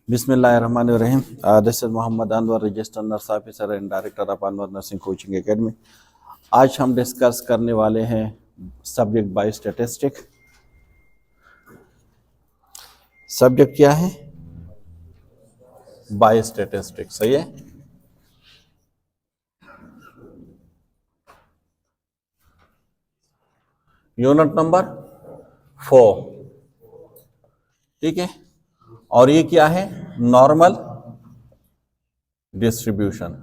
Bismillahirrahmanirrahim. This is Mohammad Anwar, registered nurse officer and director of Anwar Nursing Coaching Academy. आज हम discuss करने वाले हैं subject by statistic. Subject क्या है? Biostatistic. सही है। Unit number 4। ठीक है। और ये क्या है? Normal distribution.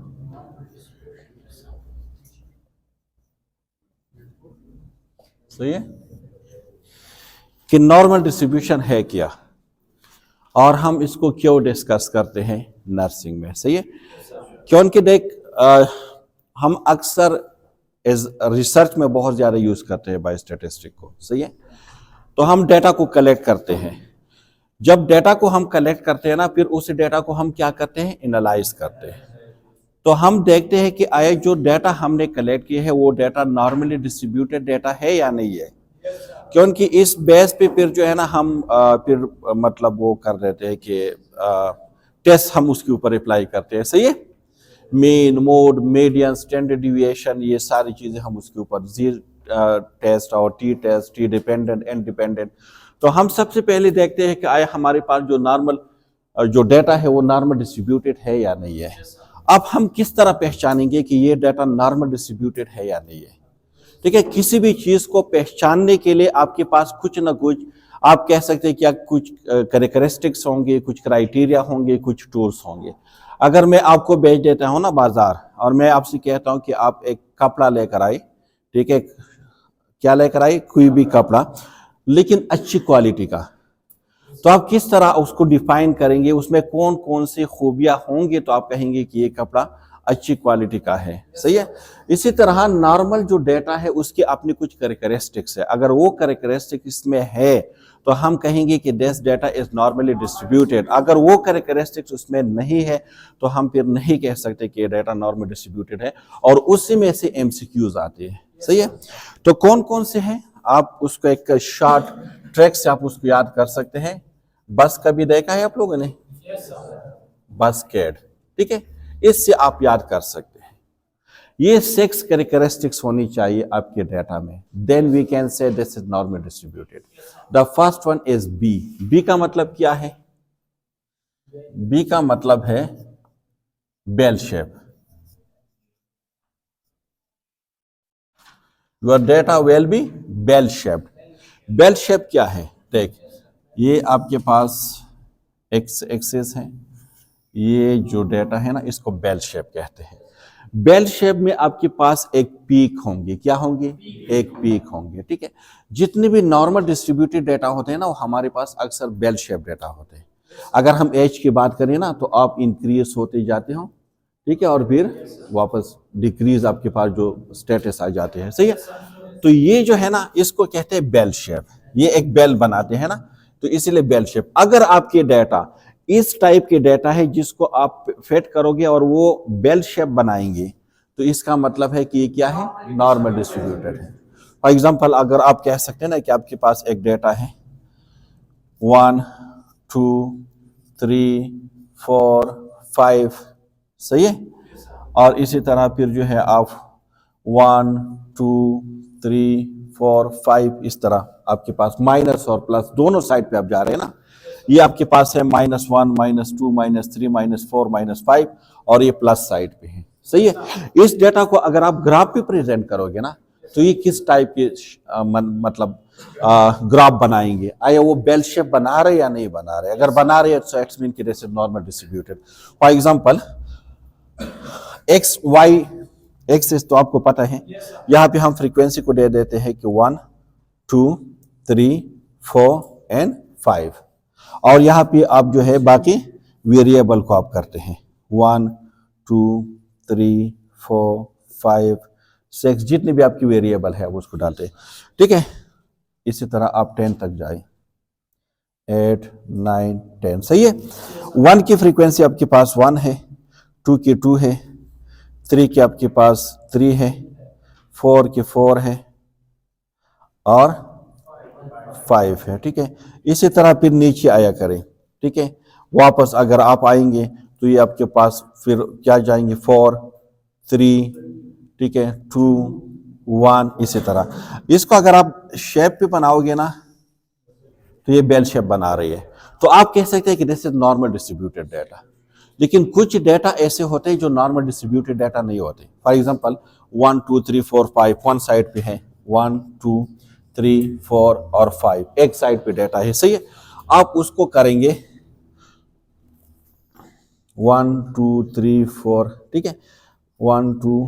सही है कि नॉर्मल डिस्ट्रीब्यूशन है क्या, और हम इसको क्यों डिस्कस करते हैं नर्सिंग में। सही है। क्योंकि देख हम अक्सर रिसर्च में बहुत ज़्यादा यूज करते हैं बाय स्टैटिस्टिक को। सही है। तो हम डेटा को कलेक्ट करते हैं। जब डेटा को हम कलेक्ट करते हैं ना, फिर उस डेटा को हम क्या करते हैं? एनालाइज करते हैं। तो हम देखते हैं कि आया जो डेटा हमने कलेक्ट किया है वो डेटा नॉर्मली डिस्ट्रीब्यूटेड डेटा है या नहीं है। क्योंकि इस बेस पे फिर जो है ना हम फिर मतलब वो कर देते हैं कि टेस्ट हम उसके ऊपर अप्लाई करते हैं। सही है। Mean, mode, median, standard deviation, ये सारी चीजें हम उसके ऊपर जी टेस्ट और t test, t dependent, independent. तो हम सबसे पहले देखते हैं कि आया हमारे पास जो नॉर्मल जो डेटा है वो नॉर्मल डिस्ट्रीब्यूटेड है या नहीं है। अब हम किस तरह पहचानेंगे कि ये डेटा नॉर्मल डिस्ट्रीब्यूटेड है या नहीं है? ठीक है। किसी भी चीज को पहचानने के लिए आपके पास कुछ ना कुछ, आप कह सकते हैं क्या, कुछ कैरेक्टरिस्टिक्स होंगे, कुछ क्राइटेरिया होंगे, कुछ टूल्स होंगे। अगर मैं आपको भेज देता हूं ना बाजार, और मैं आपसे कहता हूं कि आप एक कपड़ा लेकर आए, ठीक है, क्या लेकर आए? कोई भी कपड़ा, लेकिन अच्छी क्वालिटी का, तो आप किस तरह उसको डिफाइन करेंगे? उसमें कौन कौन सी खूबियां होंगी तो आप कहेंगे कि ये कपड़ा अच्छी क्वालिटी का है। सही है। इसी तरह नॉर्मल जो डेटा है उसकी अपनी कुछ कैरेक्टरिस्टिक्स है। अगर वो कैरेक्टरिस्टिक्स इसमें है तो हम कहेंगे कि this data is normally distributed. अगर वो कैरेक्टरिस्टिक्स उसमें नहीं है तो हम फिर नहीं कह सकते कि ये डेटा नॉर्मली डिस्ट्रीब्यूटेड है, और उसी में से एमसीक्यूज आते हैं। सही है। तो कौन कौन से हैं, आप उसको एक शॉर्ट ट्रैक से आप उसको याद कर सकते हैं। बस कभी देखा है आप लोगों ने? बस कैड। ठीक है। इससे आप याद कर सकते हैं। ये 6 कैरेक्टरिस्टिक्स होनी चाहिए आपके डेटा में, then we can say this is normal distributed. The first one is B. B का मतलब क्या है? बी का मतलब है bell shape. Your data will be bell shape. Bell shape क्या है? देख, ये आपके पास एक्स एक्सिस है, ये जो डेटा है ना इसको बेल शेप कहते हैं। बेल शेप में आपके पास एक पीक होंगे। क्या होंगे? एक पीक होंगे। ठीक है। जितने भी नॉर्मल डिस्ट्रीब्यूटेड डेटा होते हैं ना वो हमारे पास अक्सर बेल शेप डेटा होते हैं। अगर हम एज की बात करें ना तो आप इंक्रीज होते जाते हो, ठीक है, और फिर वापस डिक्रीज आपके पास जो स्टेटस आ जाते हैं। सही है। तो ये जो है ना इसको कहते हैं बेल शेप। ये एक बेल बनाते हैं ना, तो इसीलिए बेल शेप। अगर आपके डेटा इस टाइप के डेटा है जिसको आप फिट करोगे और वो बेल शेप बनाएंगे तो इसका मतलब है कि ये क्या है? नॉर्मल डिस्ट्रीब्यूटेड है। फॉर एग्जांपल अगर आप कह सकते हैं ना कि आपके पास एक डेटा है 1 2 3 4 5। सही है। और इसी तरह फिर जो है आप 1 2 3 4 5, इस तरह आपके पास माइनस और प्लस दोनों साइड पे आप जा रहे हैं ना। ये आपके पास है -1 -2 -3 -4 -5, और ये प्लस साइड पे है। सही है। इस डेटा को अगर आप ग्राफ पे प्रेजेंट करोगे ना तो ये किस टाइप के मतलब ग्राफ बनाएंगे? आया वो बेल शेप बना रहे या नहीं बना रहे? अगर बना रहे तो इट्स मीन कि this is normal distributed. For example X Y axis तो आपको पता है। यहाँ पे हम फ्रीक्वेंसी को दे देते हैं कि 1 2 3 4 एंड 5, और यहाँ पे आप जो है बाकी वेरिएबल को आप करते हैं 1 2 3 4 5 6, जितने भी आपकी वेरिएबल है उसको डालते हैं। ठीक है। इसी तरह आप 10 तक जाए, 8 9 10। सही है। 1 की फ्रीक्वेंसी आपके पास 1 है, 2 की 2 है, 3 की आपके पास 3 है, 4 की 4 है, और 5 है। ठीक है। इसी तरह फिर नीचे आया करें। ठीक है। वापस अगर आप आएंगे तो ये आपके पास फिर क्या जाएंगे 4 3, ठीक है, 2 1, इसी तरह। इसको अगर आप शेप पे बनाओगे ना तो ये बेल शेप बना रही है, तो आप कह सकते हैं कि this is normal distributed data. लेकिन कुछ डाटा ऐसे होते हैं जो नॉर्मल डिस्ट्रीब्यूटेड डाटा नहीं होते। फॉर एग्जांपल 1 2 3 4 5 वन साइड पे है, 1 2 3 4 और 5 एक साइड पे डाटा है, सही है। आप उसको करेंगे 1 2 3 4, ठीक है, 1 2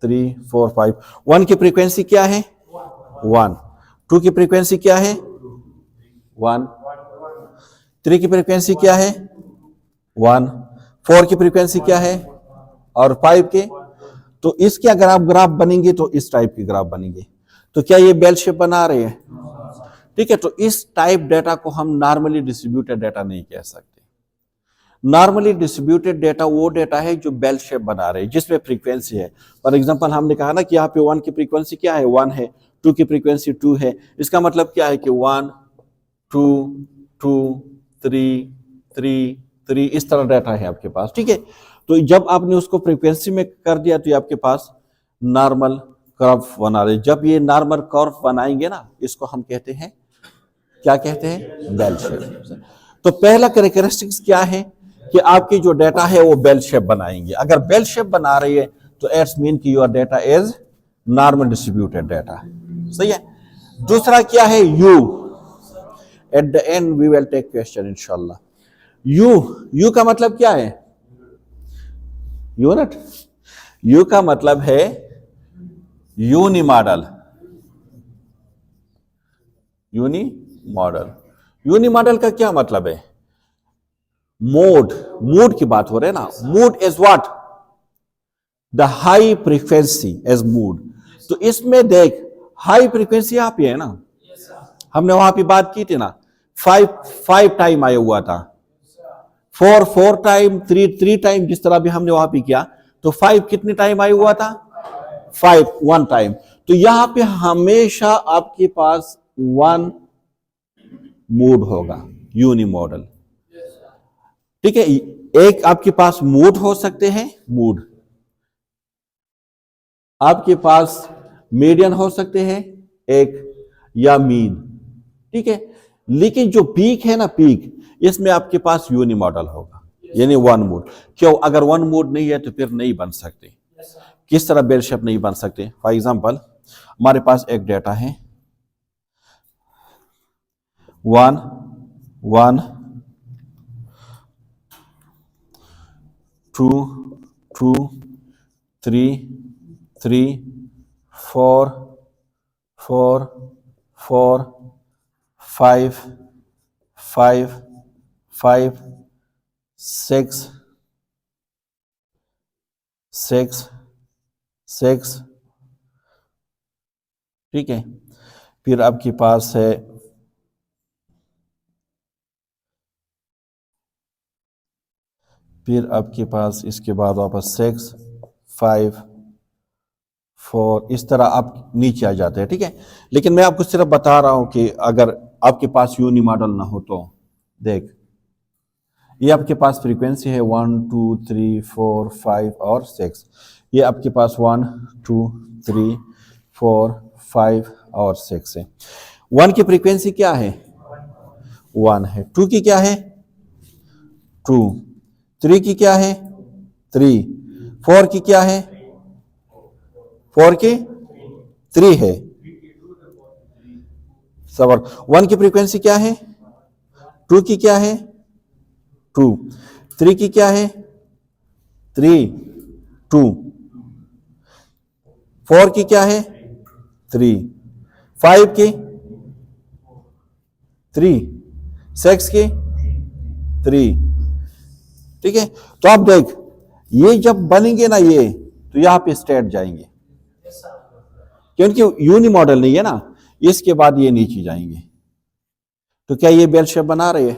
3 4 5। 1 की फ्रीक्वेंसी क्या है 1, 2 की फ्रीक्वेंसी क्या है 1, 3 की फ्रीक्वेंसी क्या है 1, 4 की फ्रीक्वेंसी क्या है और 5 के। तो इसके अगर आप ग्राफ बनेंगे तो इस टाइप के ग्राफ बनेंगे। तो क्या ये बेल शेप बना रहे हैं, ठीक है। तो इस टाइप डेटा को हम नॉर्मली डिस्ट्रीब्यूटेड डेटा नहीं कह सकते। नॉर्मली डिस्ट्रीब्यूटेड डेटा वो डेटा है जो बेल शेप बना रहे हैं, जिसमें फ्रीक्वेंसी है। फॉर एग्जांपल हमने कहा ना कि यहाँ पे 1 की फ्रीक्वेंसी क्या है 1 है, 2 की फ्रीक्वेंसी 2 है। इसका मतलब क्या है कि 1 2 2 3 3 3 इस तरह डाटा है आपके पास, ठीक है। तो जब आपने उसको फ्रीक्वेंसी में कर दिया तो ये आपके पास नॉर्मल कर्व बना रहे। जब ये नॉर्मल कर्व बनाएंगे ना, इसको हम कहते हैं, क्या कहते हैं, बेल शेप। तो पहला कैरेक्टरिस्टिक्स क्या है कि आपकी जो डेटा है वो बेल शेप बनाएंगे। अगर बेल शेप बना रही है तो इट्स मीन कि your data is normal distributed data, सही है। दूसरा क्या है U. At the end we will take question इंशाल्लाह। यू का मतलब क्या है, यूनिट। यू का मतलब है unimodal. Unimodal, unimodal का क्या मतलब है, मोड, मूड की बात हो रही है ना। Mode is what, the high frequency as mode. तो इसमें देख हाई फ्रीक्वेंसी यहाँ पे है ना, हमने वहां पे बात की थी ना, 5 टाइम आया हुआ था, 4 टाइम, 3 टाइम, जिस तरह भी हमने वहां पे किया। तो 5 कितने टाइम आया हुआ था 5 1 टाइम। तो यहां पे हमेशा आपके पास 1 मूड होगा, यूनि मॉडल, ठीक है। एक आपके पास मूड हो सकते हैं, मूड आपके पास मीडियन हो सकते हैं एक, या मीन, ठीक है। लेकिन जो पीक है ना, पीक, इसमें आपके पास यूनि मॉडल होगा, यानी 1 मूड। क्यों, अगर 1 मूड नहीं है तो फिर नहीं बन सकते। किस तरह बेल शेप नहीं बन सकते। फॉर एग्जांपल हमारे पास एक डेटा है 1 1 2 2 3 3 4 4 4 5 5 5 6 6 6, ठीक है। फिर आपके पास है इसके बाद वापस 6 5 4, इस तरह आप नीचे आ जाते हैं, ठीक है। लेकिन मैं आपको सिर्फ बता रहा हूं कि अगर आपके पास यूनि मॉडल ना हो तो देख, ये आपके पास फ्रीक्वेंसी है 1 2 3 4 5 और 6। ये आपके पास 1 2 3 4 5 और 6 है। 1 की फ्रीक्वेंसी क्या है 1 है, 2 की क्या है 2, 3 की क्या है 3, 4 की क्या है 4 की 3 है। सबर 1 की फ्रीक्वेंसी क्या है 2 की क्या है 2, 3 की क्या है 3 2, 4 की क्या है 3, 5 की 3, 6 की 3, ठीक है। तो आप देख, ये जब बनेंगे ना ये, तो यहां पे स्ट्रेट जाएंगे, क्योंकि यूनि मॉडल नहीं है ना। इसके बाद ये नीचे जाएंगे। तो क्या ये बेल शेप बना रहे हैं,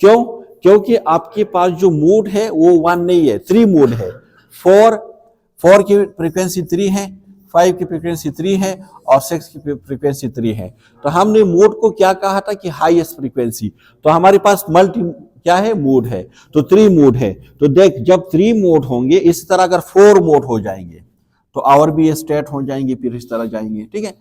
क्यों, क्योंकि आपके पास जो मूड है वो 1 नहीं है, 3 मूड है। 4 की फ्रीक्वेंसी 3 है, 5 की फ्रीक्वेंसी 3 है और 6 की फ्रीक्वेंसी 3 है। तो हमने मोड को क्या कहा था कि हाईएस्ट फ्रीक्वेंसी। तो हमारे पास मल्टी क्या है, मोड है। तो 3 मोड है। तो देख, जब 3 मोड होंगे, इसी तरह अगर 4 मोड हो जाएंगे तो और भी स्टेट हो जाएंगे, फिर इस तरह जाएंगे। ठीक है,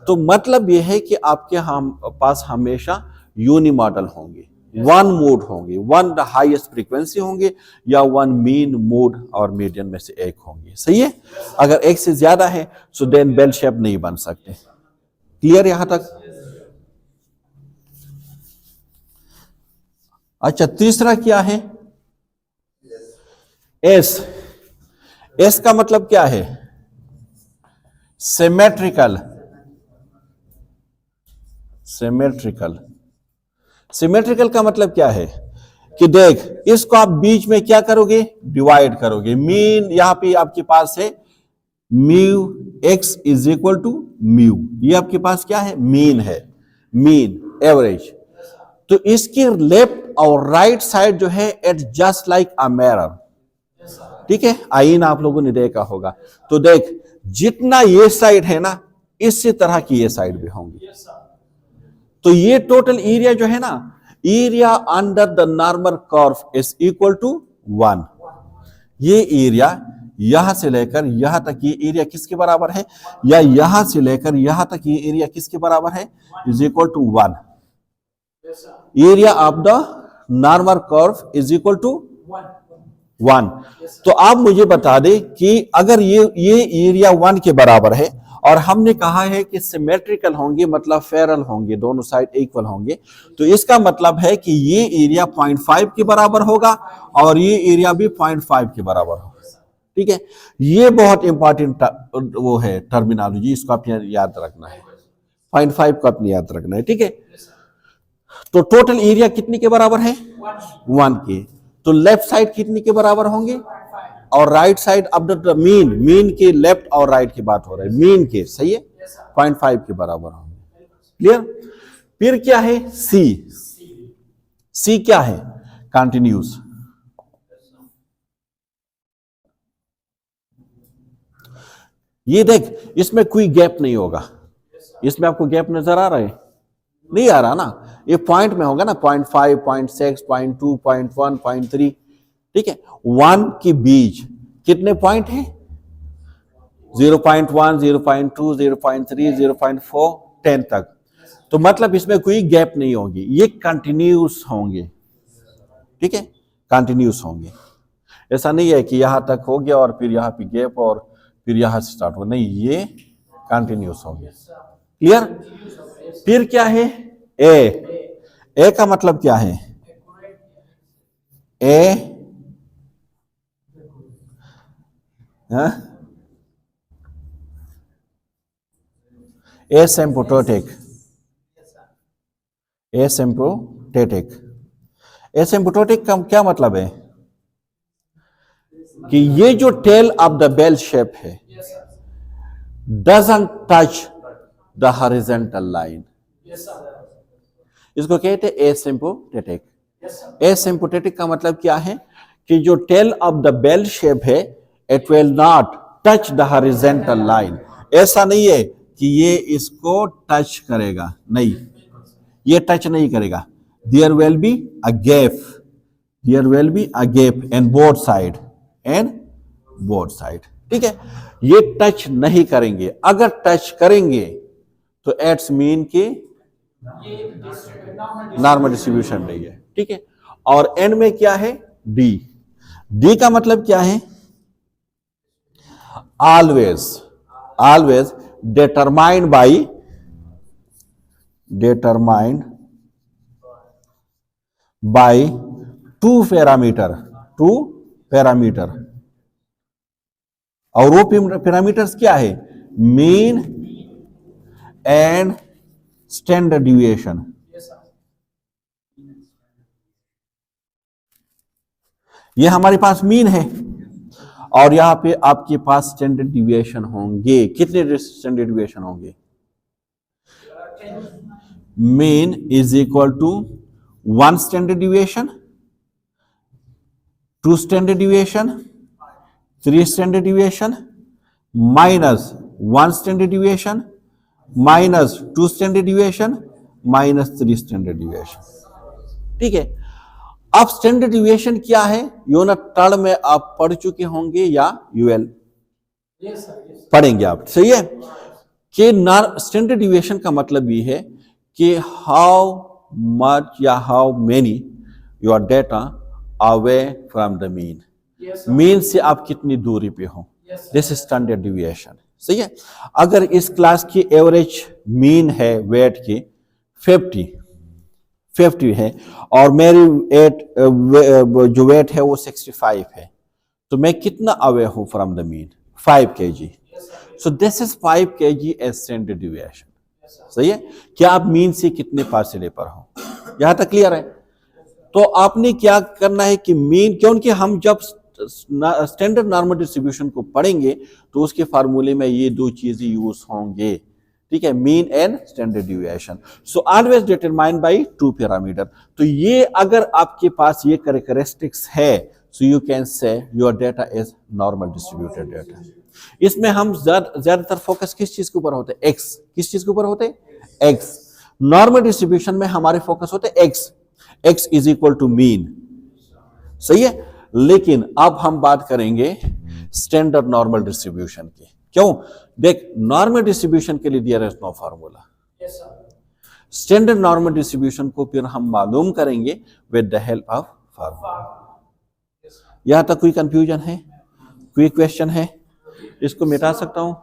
तो मतलब यह है कि आपके हम पास हमेशा यूनि मॉडल होंगे, 1 मोड होंगे, 1 हाईएस्ट फ्रीक्वेंसी होंगे, या 1 मीन मोड और मीडियन में से एक होंगे। सही है। अगर एक से ज्यादा है तो देन बेल शेप नहीं बन सकते। क्लियर यहां तक? अच्छा, तीसरा क्या है, एस। एस का मतलब क्या है, सिमेट्रिकल। सिमेट्रिकल, सिमेट्रिकल का मतलब क्या है कि देख, इसको आप बीच में क्या करोगे, डिवाइड करोगे। मीन यहां पे आपके पास है mu X is equal to mu, ये आपके पास क्या है, मीन है, मीन एवरेज। तो इसकी लेफ्ट और राइट साइड जो है it just like a mirror. ठीक है, आईना आप लोगों ने देखा होगा। तो देख, जितना ये साइड है ना, इसी तरह की ये साइड भी होंगी। तो ये टोटल एरिया जो है ना, area under the normal curve is equal to 1। ये एरिया यहां से लेकर यहां तक ये एरिया किसके बराबर है, या यहां से लेकर यहां तक ये एरिया किसके बराबर है, is equal to 1। Area of the normal curve is equal to 1। तो आप मुझे बता दें कि अगर ये एरिया 1 के बराबर है, और हमने कहा है कि सिमेट्रिकल होंगे, मतलब पैरेलल होंगे, दोनों साइड इक्वल होंगे, तो इसका मतलब है कि ये एरिया 0.5 के बराबर होगा और ये एरिया भी 0.5 के बराबर होगा। ठीक है, ये बहुत इंपॉर्टेंट वो है टर्मिनोलॉजी, इसको आप याद रखना है, 0.5 को अपने याद रखना है। ठीक है, तो टोटल एरिया कितनी के बराबर है, 1 के। तो लेफ्ट साइड कितनी के बराबर होंगे, और राइट साइड, अब मीन, मीन के लेफ्ट और राइट की बात हो रही है, मीन के, सही है, 0.5 के बराबर होंगे। क्लियर? फिर क्या है, सी। सी क्या है, कंटिन्यूस। ये देख, इसमें कोई गैप नहीं होगा। इसमें आपको गैप नजर आ रहा है, नहीं आ रहा ना, ये पॉइंट में होगा ना, 0.5, 0.6, 0.2, 0.1, 0.3। ठीक है, 1 के बीच कितने पॉइंट हैं, 0.1, 0.2, 0.3, 0.4, 10 तक। तो मतलब इसमें कोई गैप नहीं होगी, ये कंटिन्यूस होंगे। ठीक है, कंटिन्यूस होंगे। ऐसा नहीं है कि यहां तक हो गया और फिर यहां पे गैप और फिर यहां से स्टार्ट हो, नहीं, ये कंटिन्यूस होंगे। क्लियर? फिर क्या है, ए का मतलब क्या है, ए एसिम्प्टोटिक। एसिम्प्टोटिक, एसिम्प्टोटिक का क्या मतलब है कि ये जो tail of the bell shape है doesn't touch the horizontal line, इसको कहते हैं एसिम्प्टोटिक। एसिम्प्टोटिक का मतलब क्या है कि जो tail of the bell shape है it will not touch the horizontal line. ऐसा नहीं है कि ये इसको टच करेगा, नहीं, ये टच नहीं करेगा। There will be a gap, there will be a gap in both side, and both side. ठीक है, ये टच नहीं करेंगे। अगर टच करेंगे तो एट्स मीन के नॉर्मल डिस्ट्रीब्यूशन नहीं है। ठीक है, और एंड में क्या है, डी। डी का मतलब क्या है, always, always determined by two parameter। और वो पैरामीटर्स क्या है, मीन एंड स्टैंडर्ड डिविएशन। ये हमारे पास मीन है और यहां पे आपके पास स्टैंडर्ड डिविएशन होंगे। कितने स्टैंडर्ड डिविएशन होंगे, mean is equal to 1 standard deviation, 2 standard deviation, 3 standard deviation, minus 1 standard deviation, minus 2 standard deviation, minus 3 standard deviation. ठीक है, अब स्टैंडर्ड डिविएशन क्या है, यूनिट टर्म में आप पढ़ चुके होंगे या यूएल पढ़ेंगे आप, सही है। कि स्टैंडर्ड डिविएशन का मतलब ये है कि हाउ मच या how many your data away from the mean, mean से आप कितनी दूरी पे हो, दिस इज स्टैंडर्ड डिविएशन, सही है। अगर इस क्लास की एवरेज मीन है वेट की 50 है और मेरी जो वेट है वो 65 है, तो मैं कितना अवे हूं from the mean, 5 kg। So this is 5 kg as standard deviation, सही है। क्या आप मीन से कितने फासले पर हो, यहां तक क्लियर है। तो आपने क्या करना है कि मीन, क्योंकि हम जब स्टैंडर्ड नॉर्मल डिस्ट्रीब्यूशन को पढ़ेंगे तो उसके फार्मूले में ये दो चीजें यूज होंगे, ठीक है, mean and standard deviation. So always determined by 2 parameter. तो ये अगर आपके पास ये कैरेक्टरिस्टिक्स है, सो यू कैन से your data is normal distributed data. इसमें हम ज्यादातर फोकस किस चीज के ऊपर होते हैं, एक्स। किस चीज के ऊपर होते हैं, एक्स। नॉर्मल डिस्ट्रीब्यूशन में हमारे फोकस होते हैं X, X is equal to mean, सही है। लेकिन अब हम बात करेंगे स्टैंडर्ड नॉर्मल डिस्ट्रीब्यूशन की। क्यों, देख, नॉर्मल डिस्ट्रीब्यूशन के लिए there is no formula, standard normal distribution को फिर हम मालूम करेंगे with the help of formula. यहां तक कोई कंफ्यूजन है, कोई क्वेश्चन है, इसको मिटा सकता हूं।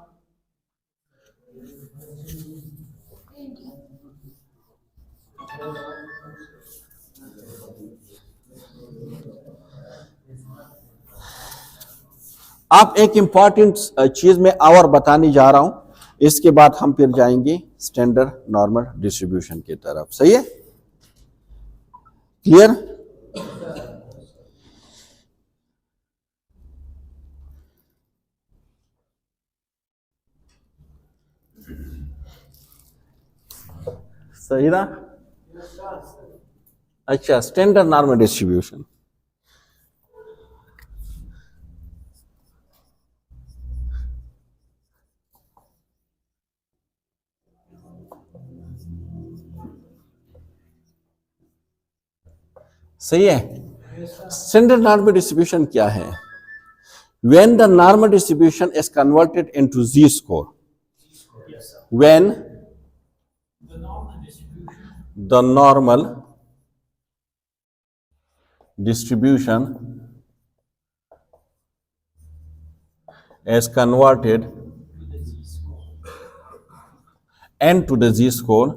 आप एक इंपॉर्टेंट चीज में और बताने जा रहा हूं, इसके बाद हम फिर जाएंगे स्टैंडर्ड नॉर्मल डिस्ट्रीब्यूशन की तरफ, सही है, क्लियर। सही ना, अच्छा, स्टैंडर्ड नॉर्मल डिस्ट्रीब्यूशन। सही है। स्टैंडर्ड नॉर्मल डिस्ट्रीब्यूशन क्या है, when the normal distribution is converted into z score, when the normal distribution is converted into the z-score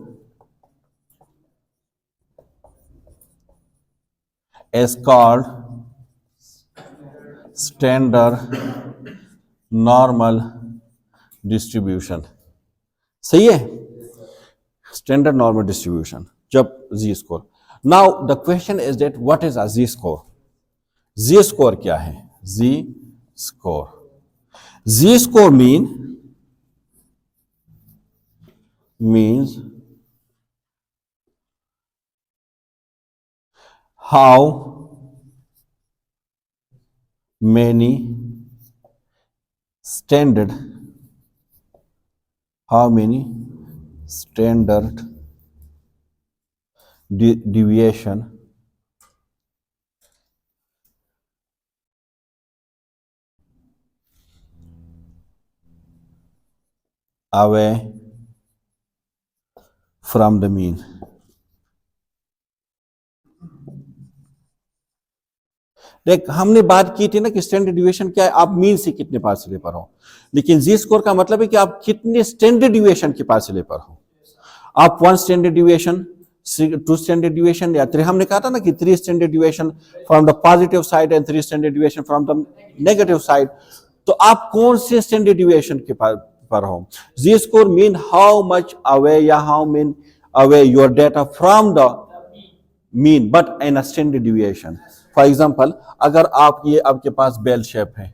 is called standard normal distribution, सही है, standard normal distribution जब z-score। Now the question is that what is a z-score? z-score क्या है, z-score, z-score means how many standard deviation away from the mean। देख, हमने बात की थी ना कि स्टैंडर्ड डिविएशन क्या है, आप मीन से कितने फासले पर हो, लेकिन जी स्कोर का मतलब है कि आप कितने स्टैंडर्ड डिविएशन के फासले पर हो। आप 1 स्टैंडर्ड डिविएशन, 2 स्टैंडर्ड डिविएशन या 3, हमने कहा था ना कि 3 standard deviation from the positive side and 3 standard deviation from the negative side. तो आप कौन से स्टैंडर्ड डिविएशन के पर हो। Z score mean how much away या how mean away your data from the mean but in a standard deviation. For example, अगर आप ये आपके पास बेल शेप है,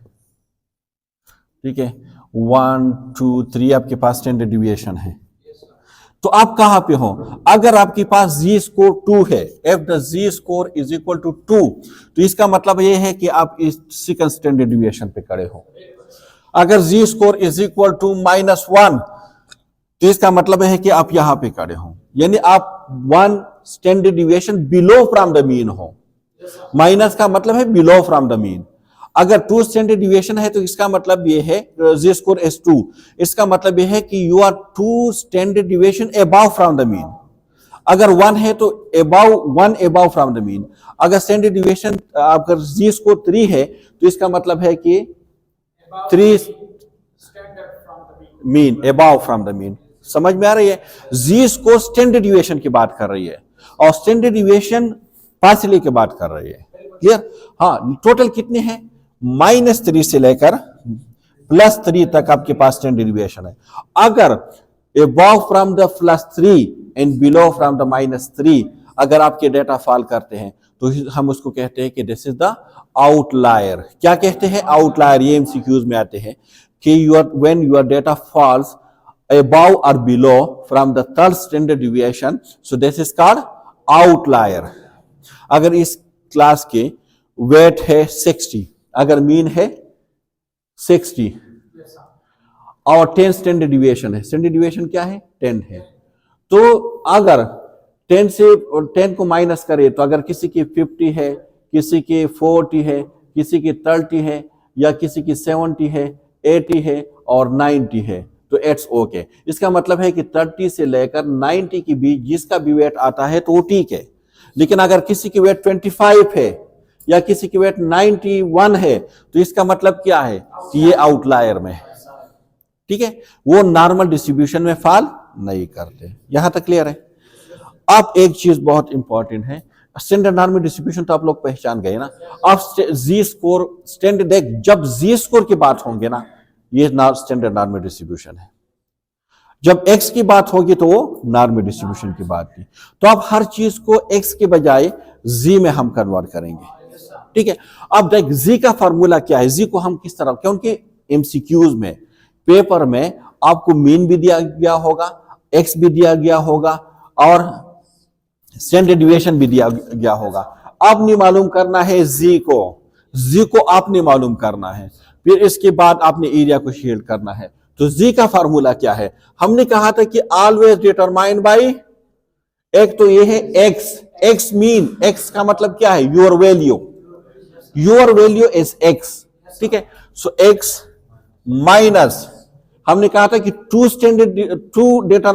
ठीक है, 1 2 3 आपके पास स्टैंडर्ड डिविएशन है, तो आप कहां पे हो, अगर आपके पास जी स्कोर 2 है, if the z score is equal to 2, तो इसका मतलब यह है कि आप इस सेकंड स्टैंडर्ड डिविएशन पे खड़े हो। अगर z score is equal to -1, तो इसका मतलब है कि आप यहां पे खड़े हो, यानी आप 1 standard deviation below from the mean हो। माइनस का मतलब है बिलो फ्रॉम द मीन। अगर 2 स्टैंडर्ड डिविएशन है तो इसका मतलब ये है जी स्कोर इज 2, इसका मतलब ये है कि you are 2 standard deviation above from the mean. अगर 1 है तो one above from the mean. अगर स्टैंडर्ड डिविएशन अगर जी स्कोर 3 है तो इसका मतलब है कि 3 mean above from the mean. समझ में आ रही है? जी स्कोर स्टैंडर्ड डिविएशन की बात कर रही है और स्टैंडर्ड डिविएशन पार्शियली की बात कर रही है। क्लियर? हाँ, टोटल कितने हैं? -3 से लेकर +3 तक आपके पास स्टैंडर्ड डिविएशन है। अगर above from the +3 and below from the -3 अगर आपके डेटा फॉल करते हैं तो हम उसको कहते हैं कि दिस इज द आउटलायर। क्या कहते हैं? आउटलायर। ये एमसीक्यूज में आते हैं कि when your data falls above or below from the third standard deviation, so this is called outlier। अगर इस क्लास के वेट है 60, अगर मीन है 60 और 10 स्टैंडर्ड डिविएशन है, स्टैंडर्ड डिविएशन क्या है? 10 है। तो अगर 10 से 10 को माइनस करें तो अगर किसी की 50 है, किसी की 40 है, किसी की 30 है, या किसी की 70 है, 80 है और 90 है तो इट्स ओके। इसका मतलब है कि 30 से लेकर 90 के बीच जिसका भी वेट आता है तो वो ठीक है। लेकिन अगर किसी की वेट 25 है या किसी की वेट 91 है तो इसका मतलब क्या है कि ये आउटलायर में है। ठीक है? वो नॉर्मल डिस्ट्रीब्यूशन में फॉल नहीं करते। यहां तक क्लियर है? अब एक चीज बहुत इंपॉर्टेंट है, स्टैंडर्ड नॉर्मल डिस्ट्रीब्यूशन तो आप लोग पहचान गए ना। अब जी स्कोर स्टैंडर्ड, देख जब जी स्कोर की बात होंगे ना, ये स्टैंडर्ड नॉर्मल डिस्ट्रीब्यूशन है। जब x की बात होगी तो वो नॉर्मल डिस्ट्रीब्यूशन की बात थी। तो अब हर चीज को x के बजाय z में हम कन्वर्ट करेंगे। ठीक है? अब देख z का फार्मूला क्या है, z को हम किस तरह, क्योंकि एमसीक्यूज में पेपर में आपको मीन भी दिया गया होगा, x भी दिया गया होगा और स्टैंडर्ड डिविएशन भी दिया गया होगा। अब नहीं मालूम करना है z को आपने मालूम करना है, फिर इसके बाद आपने एरिया को शेड करना है। तो z का फार्मूला क्या है? हमने कहा था कि ऑलवेज डिटरमाइन बाय, एक तो ये है x मीन, x का मतलब क्या है? Your value is x। ठीक है? सो x माइनस, हमने कहा था कि 2 डेटा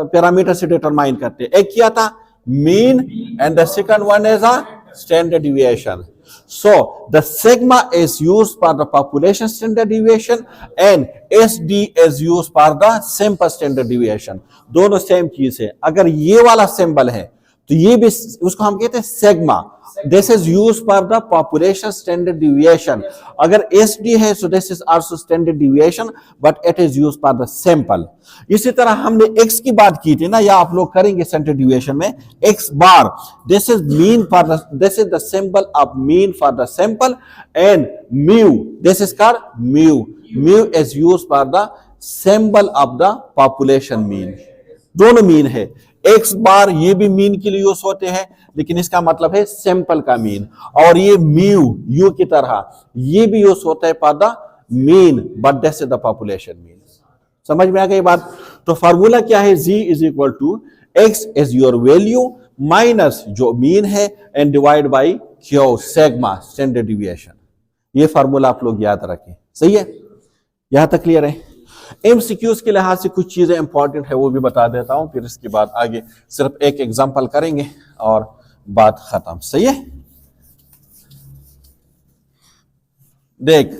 पैरामीटर से डिटरमाइन करते हैं। एक क्या था? Mean and the second one is a standard deviation. So the sigma is used for the population standard deviation and SD is used for the sample standard deviation। दोनों same चीज है। अगर ये वाला सिंबल है तो ये भी, उसको हम कहते हैं sigma. This is use for the population standard deviation. अगर SD है so this is also standard deviation but it is used for the sample। इसी तरह हमने x की बात की थी ना, या आप लोग करेंगे स्टैंडर्ड डिविएशन में x bar, this is mean for the, this is the symbol of mean for the sample and mu, this is called mu is used for the symbol of the population mean. दोनों mean है। x बार ये भी mean के लिए use होते हैं लेकिन इसका मतलब है सैंपल का मीन, और ये म्यू यू की तरह ये भी यूज होता है for the mean but this is the population mean. समझ में आ गई बात? तो फार्मूला क्या है? z is equal to x is your value minus जो मीन है and divide by Q, sigma standard deviation. ये फार्मूला आप लोग याद रखें। सही है? यहां तक क्लियर है? एमसीक्यूज के लिहाज से कुछ चीजें इंपॉर्टेंट है वो भी बता देता हूं, फिर इसके बाद आगे सिर्फ एक एग्जांपल करेंगे और बात खत्म। सही है? देख,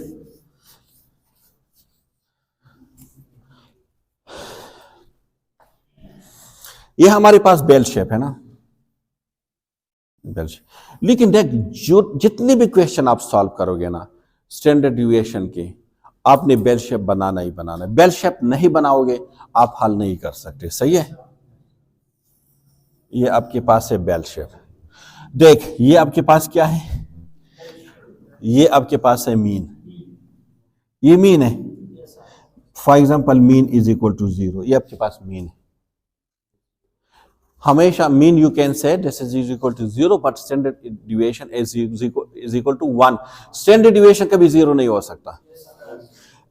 ये हमारे पास बेल शेप है ना, बेल शेप। लेकिन देख, जो जितने भी क्वेश्चन आप सॉल्व करोगे ना स्टैंडर्ड डिविएशन के, आपने बेल शेप बनाना ही बनाना है। बेल शेप नहीं बनाओगे आप हल नहीं कर सकते। सही है? ये आपके पास है बेल शेप। देख, ये आपके पास क्या है? ये आपके पास है मीन, ये मीन है। For example mean is equal to 0, ये आपके पास मीन है। हमेशा mean you can say this is equal to 0 but standard deviation is equal to 1। Standard deviation कभी 0 नहीं हो सकता।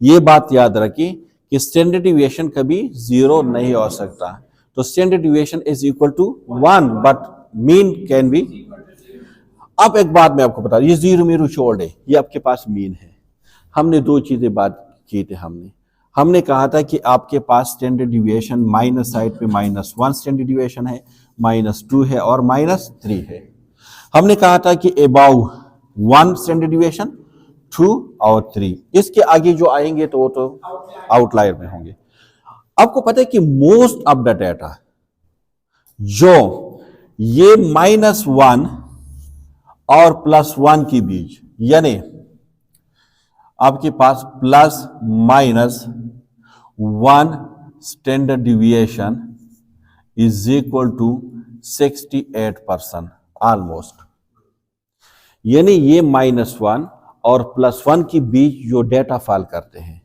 ये बात याद रखिए कि स्टैंडर्ड डिविएशन कभी 0 नहीं हो सकता। तो standard deviation is equal to 1 but mean can be. अब एक बात मैं आपको बता दूं, ये जीरो मीरो छोड़ है, ये आपके पास मीन है। हमने दो चीजें बात की थी, हमने कहा था कि आपके पास स्टैंडर्ड डिविएशन माइनस साइड पे -1 स्टैंडर्ड डिविएशन है, -2 है और -3 है। हमने कहा था कि अबाउ 1 स्टैंडर्ड डिविएशन, 2 और 3, इसके आगे जो आएंगे तो वो तो आउटलायर में होंगे। आपको पता है कि मोस्ट ऑफ द डाटा जो ये -1 और +1 के बीच, यानी आपके पास ±1 standard deviation is equal to 68% almost, यानी ये -1 और +1 के बीच जो डेटा फॉल करते हैं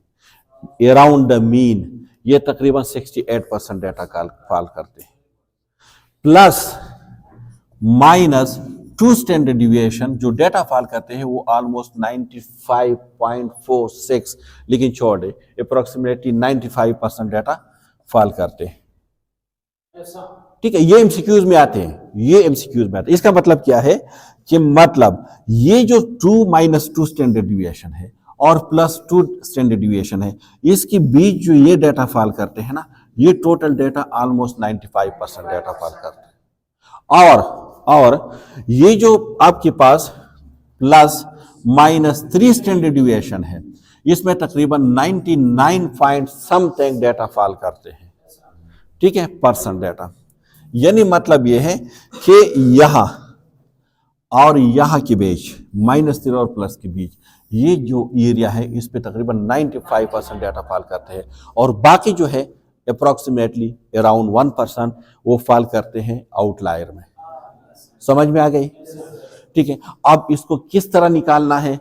अराउंड द मीन, ये तकरीबन 68% डेटा फॉल करते हैं। प्लस -2 स्टैंडर्ड डिविएशन जो डेटा फॉल करते हैं वो ऑलमोस्ट 95.46, लेकिन छोड़े अप्रोक्सीमेटली 95% डेटा फॉल करते हैं। ठीक है, ये एमसीक्यूज में आते हैं, ये एमसीक्यूज में आते हैं। इसका मतलब क्या है कि मतलब ये जो 2 स्टैंडर्ड डिविएशन है और +2 स्टैंडर्ड डिविएशन है, इसके बीच जो ये डेटा फॉल करते हैं ना, ये total data almost 95% data fall करते हैं। और ये जो आपके पास ±3 स्टैंडर्ड डिविएशन है, इसमें तकरीबन 99 पॉइंट समथिंग डेटा फॉल करते हैं। ठीक है, परसेंट डेटा, यानी मतलब यह है कि यहां और यहां के बीच, -3 और प्लस के बीच ये जो एरिया है, इस पे तकरीबन 95% डेटा फॉल करते हैं, और बाकी जो है अप्रोक्सीमेटली अराउंड 1% वो फॉल करते हैं आउटलायर में। समझ में आ गई? ठीक है, अब इसको किस तरह निकालना है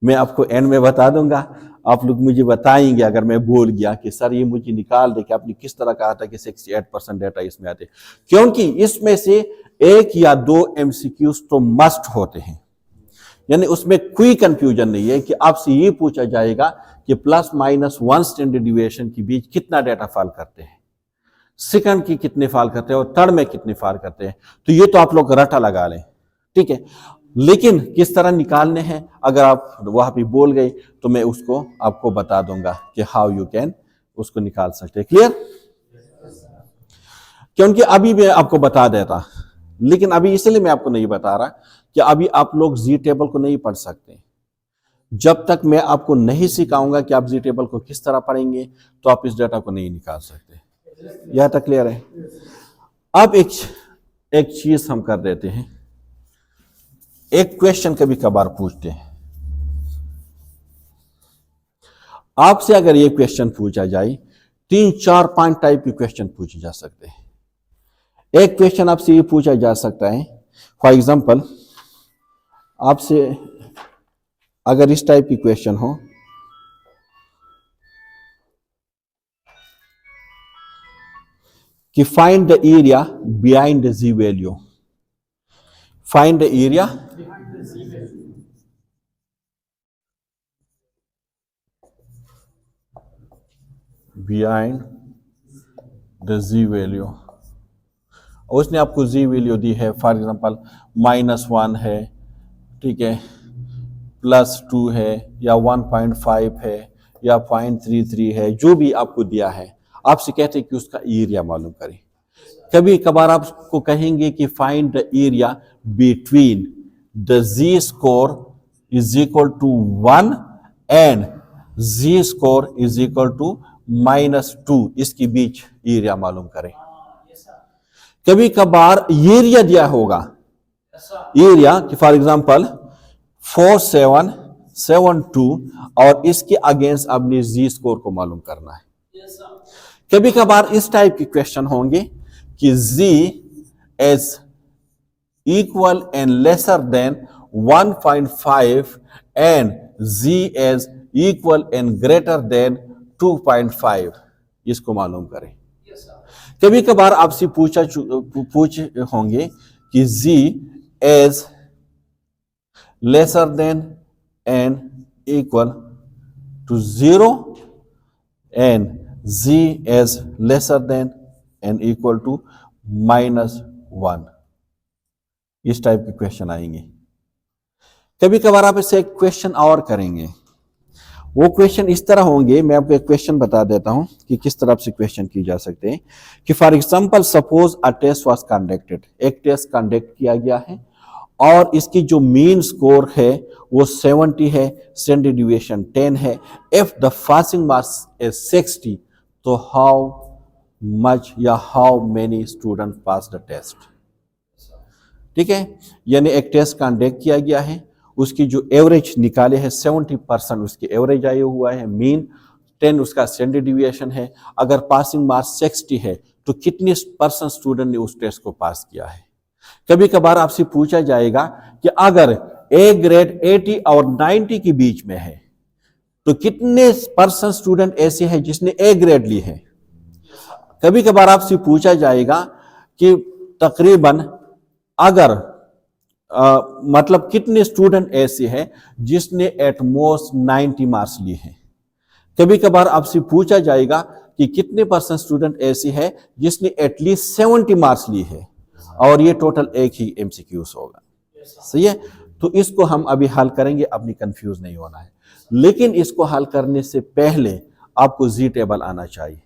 मैं आपको एंड में बता दूंगा। आप लोग मुझे बताएंगे अगर मैं बोल गया कि सर ये मुझे निकाल दे कि आपने किस तरह कहा था कि 68% डेटा इसमें आते, क्योंकि इसमें से 1 या 2 एमसीक्यूज तो मस्ट होते हैं, यानी उसमें कोई कंफ्यूजन नहीं है कि आपसे ये पूछा जाएगा कि ±1 स्टैंडर्ड डिविएशन के बीच कितना डेटा फॉल करते हैं, सेकंड की कितने फॉल करते हैं और थर्ड में कितने फॉल करते हैं। तो ये तो आप लोग रटा लगा लें, ठीक है, लेकिन किस तरह निकालने हैं अगर आप वहां पे बोल गए तो मैं उसको आपको बता दूंगा कि हाउ यू कैन उसको निकाल सकते हैं। क्लियर? क्योंकि अभी मैं आपको बता देता, लेकिन अभी इसलिए मैं आपको नहीं बता रहा कि अभी आप लोग जी टेबल को नहीं पढ़ सकते। जब तक मैं आपको नहीं सिखाऊंगा कि आप जी टेबल को किस तरह पढ़ेंगे तो आप इस डेटा को नहीं निकाल सकते। यह तक क्लियर है? अब एक चीज हम कर देते हैं, एक क्वेश्चन कभी कभार पूछते हैं आपसे। अगर ये क्वेश्चन पूछा जाए, 3-4-5 टाइप के क्वेश्चन पूछे जा सकते हैं। एक क्वेश्चन आपसे ये पूछा जा सकता है, फॉर एग्जांपल आपसे अगर इस टाइप की क्वेश्चन हो कि find the area behind the ji value, find the area behind the ji value, उसने आपको जी वैल्यू दी है, फॉर एग्जांपल -1 है, ठीक है, +2 है या 1.5 है या 0.33 है, जो भी आपको दिया है, आपसे कहते हैं कि उसका एरिया मालूम करें। कभी कभार आपको कहेंगे कि find the area between the z score is equal to 1 and z score is equal to -2, इसके बीच एरिया मालूम करें। कभी कभार एरिया दिया होगा, एरिया कि फॉर एग्जांपल 4772 और इसके अगेंस्ट अपने जी स्कोर को मालूम करना है। कभी कभार इस टाइप के क्वेश्चन होंगे कि Z is equal and lesser than 1.5 and Z is equal and greater than 2.5, इसको मालूम करें। कभी कभार आपसे पूछ होंगे कि Z is lesser than and equal to 0 and Z is lesser than and equal to -1, इस टाइप के क्वेश्चन आएंगे। कभी कभार आप इससे एक क्वेश्चन और करेंगे, वो क्वेश्चन इस तरह होंगे। मैं आपको एक क्वेश्चन बता देता हूं कि किस तरह से क्वेश्चन किए जा सकते हैं। कि for example suppose a test was conducted, एक टेस्ट कंडक्ट किया गया है और इसकी जो मीन स्कोर है वो 70 है, स्टैंडर्ड डिविएशन 10 है। If the passing marks is 60, तो हाउ मच या how many student pass the test. ठीक है, यानी एक टेस्ट कंडक्ट किया गया है, उसकी जो एवरेज निकाले है 70% उसकी एवरेज आया हुआ है, मीन 10 उसका स्टैंडर्ड डिविएशन है। अगर पासिंग मार्क्स 60 है तो कितने % स्टूडेंट ने उस टेस्ट को पास किया है। कभी कभार आपसे पूछा जाएगा कि अगर ए ग्रेड 80 और 90 के बीच में है तो कितने % स्टूडेंट ऐसे हैं जिसने ए ग्रेड ली है। कभी कभार आपसे पूछा जाएगा कि तकरीबन अगर मतलब कितने स्टूडेंट ऐसे हैं जिसने एटमोस्ट 90 मार्क्स लिए हैं। कभी कभार आपसे पूछा जाएगा कि कितने % स्टूडेंट ऐसे हैं जिसने एटलीस्ट 70 मार्क्स लिए हैं, और ये टोटल एक ही एमसीक्यूज होगा। सही है, तो इसको हम अभी हल करेंगे, अपनी कंफ्यूज नहीं होना है। लेकिन इसको हल करने से पहले आपको जी टेबल आना चाहिए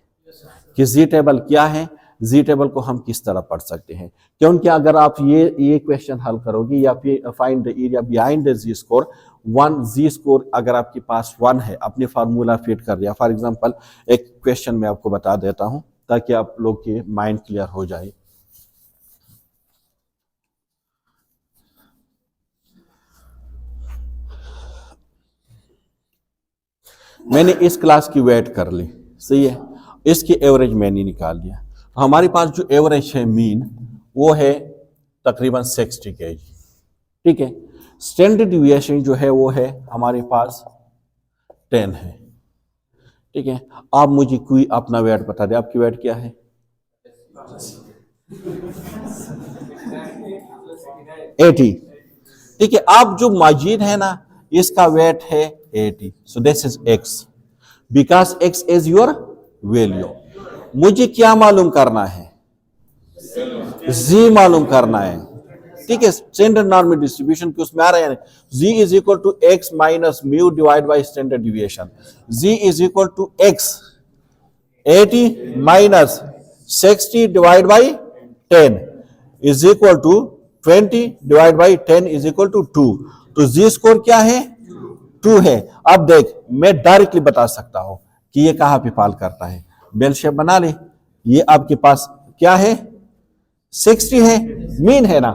कि जी टेबल क्या है, जी टेबल को हम किस तरह पढ़ सकते हैं। क्योंकि अगर आप ये क्वेश्चन हल करोगे या फिर find the area behind the z score, 1 ji score अगर आपके पास 1 है, अपने फार्मूला फिट कर दिया। फॉर एग्जांपल एक क्वेश्चन मैं आपको बता देता हूं ताकि आप लोग के माइंड क्लियर हो जाए। मैंने इस क्लास की वेट कर ली, सही है, इसकी एवरेज मैंने निकाल दिया। हमारे पास जो एवरेज है मीन वो है तकरीबन 60 kg। ठीक है, स्टैंडर्ड डिविएशन जो है वो है हमारे पास 10 है। ठीक है, आप मुझे कोई अपना वेट बता दे, आपकी वेट क्या है? 80। ठीक है, आप जो माजिद है ना इसका वेट है 80, सो this is x, because x is your value. मुझे क्या मालूम करना है? z मालूम करना है। ठीक है, स्टैंडर्ड नॉर्मल डिस्ट्रीब्यूशन की उसमें आ रहा है z is equal to x minus mu divide by standard deviation. z is equal to x 80 minus 60 divide by 10 is equal to 20 divide by 10 is equal to 2। तो जी स्कोर क्या है? 2 है। अब देख, मैं डायरेक्टली बता सकता हूं कि ये कहां पे फॉल करता है। बेल शेप बना ले, ये आपके पास क्या है? 60 है, मीन है ना,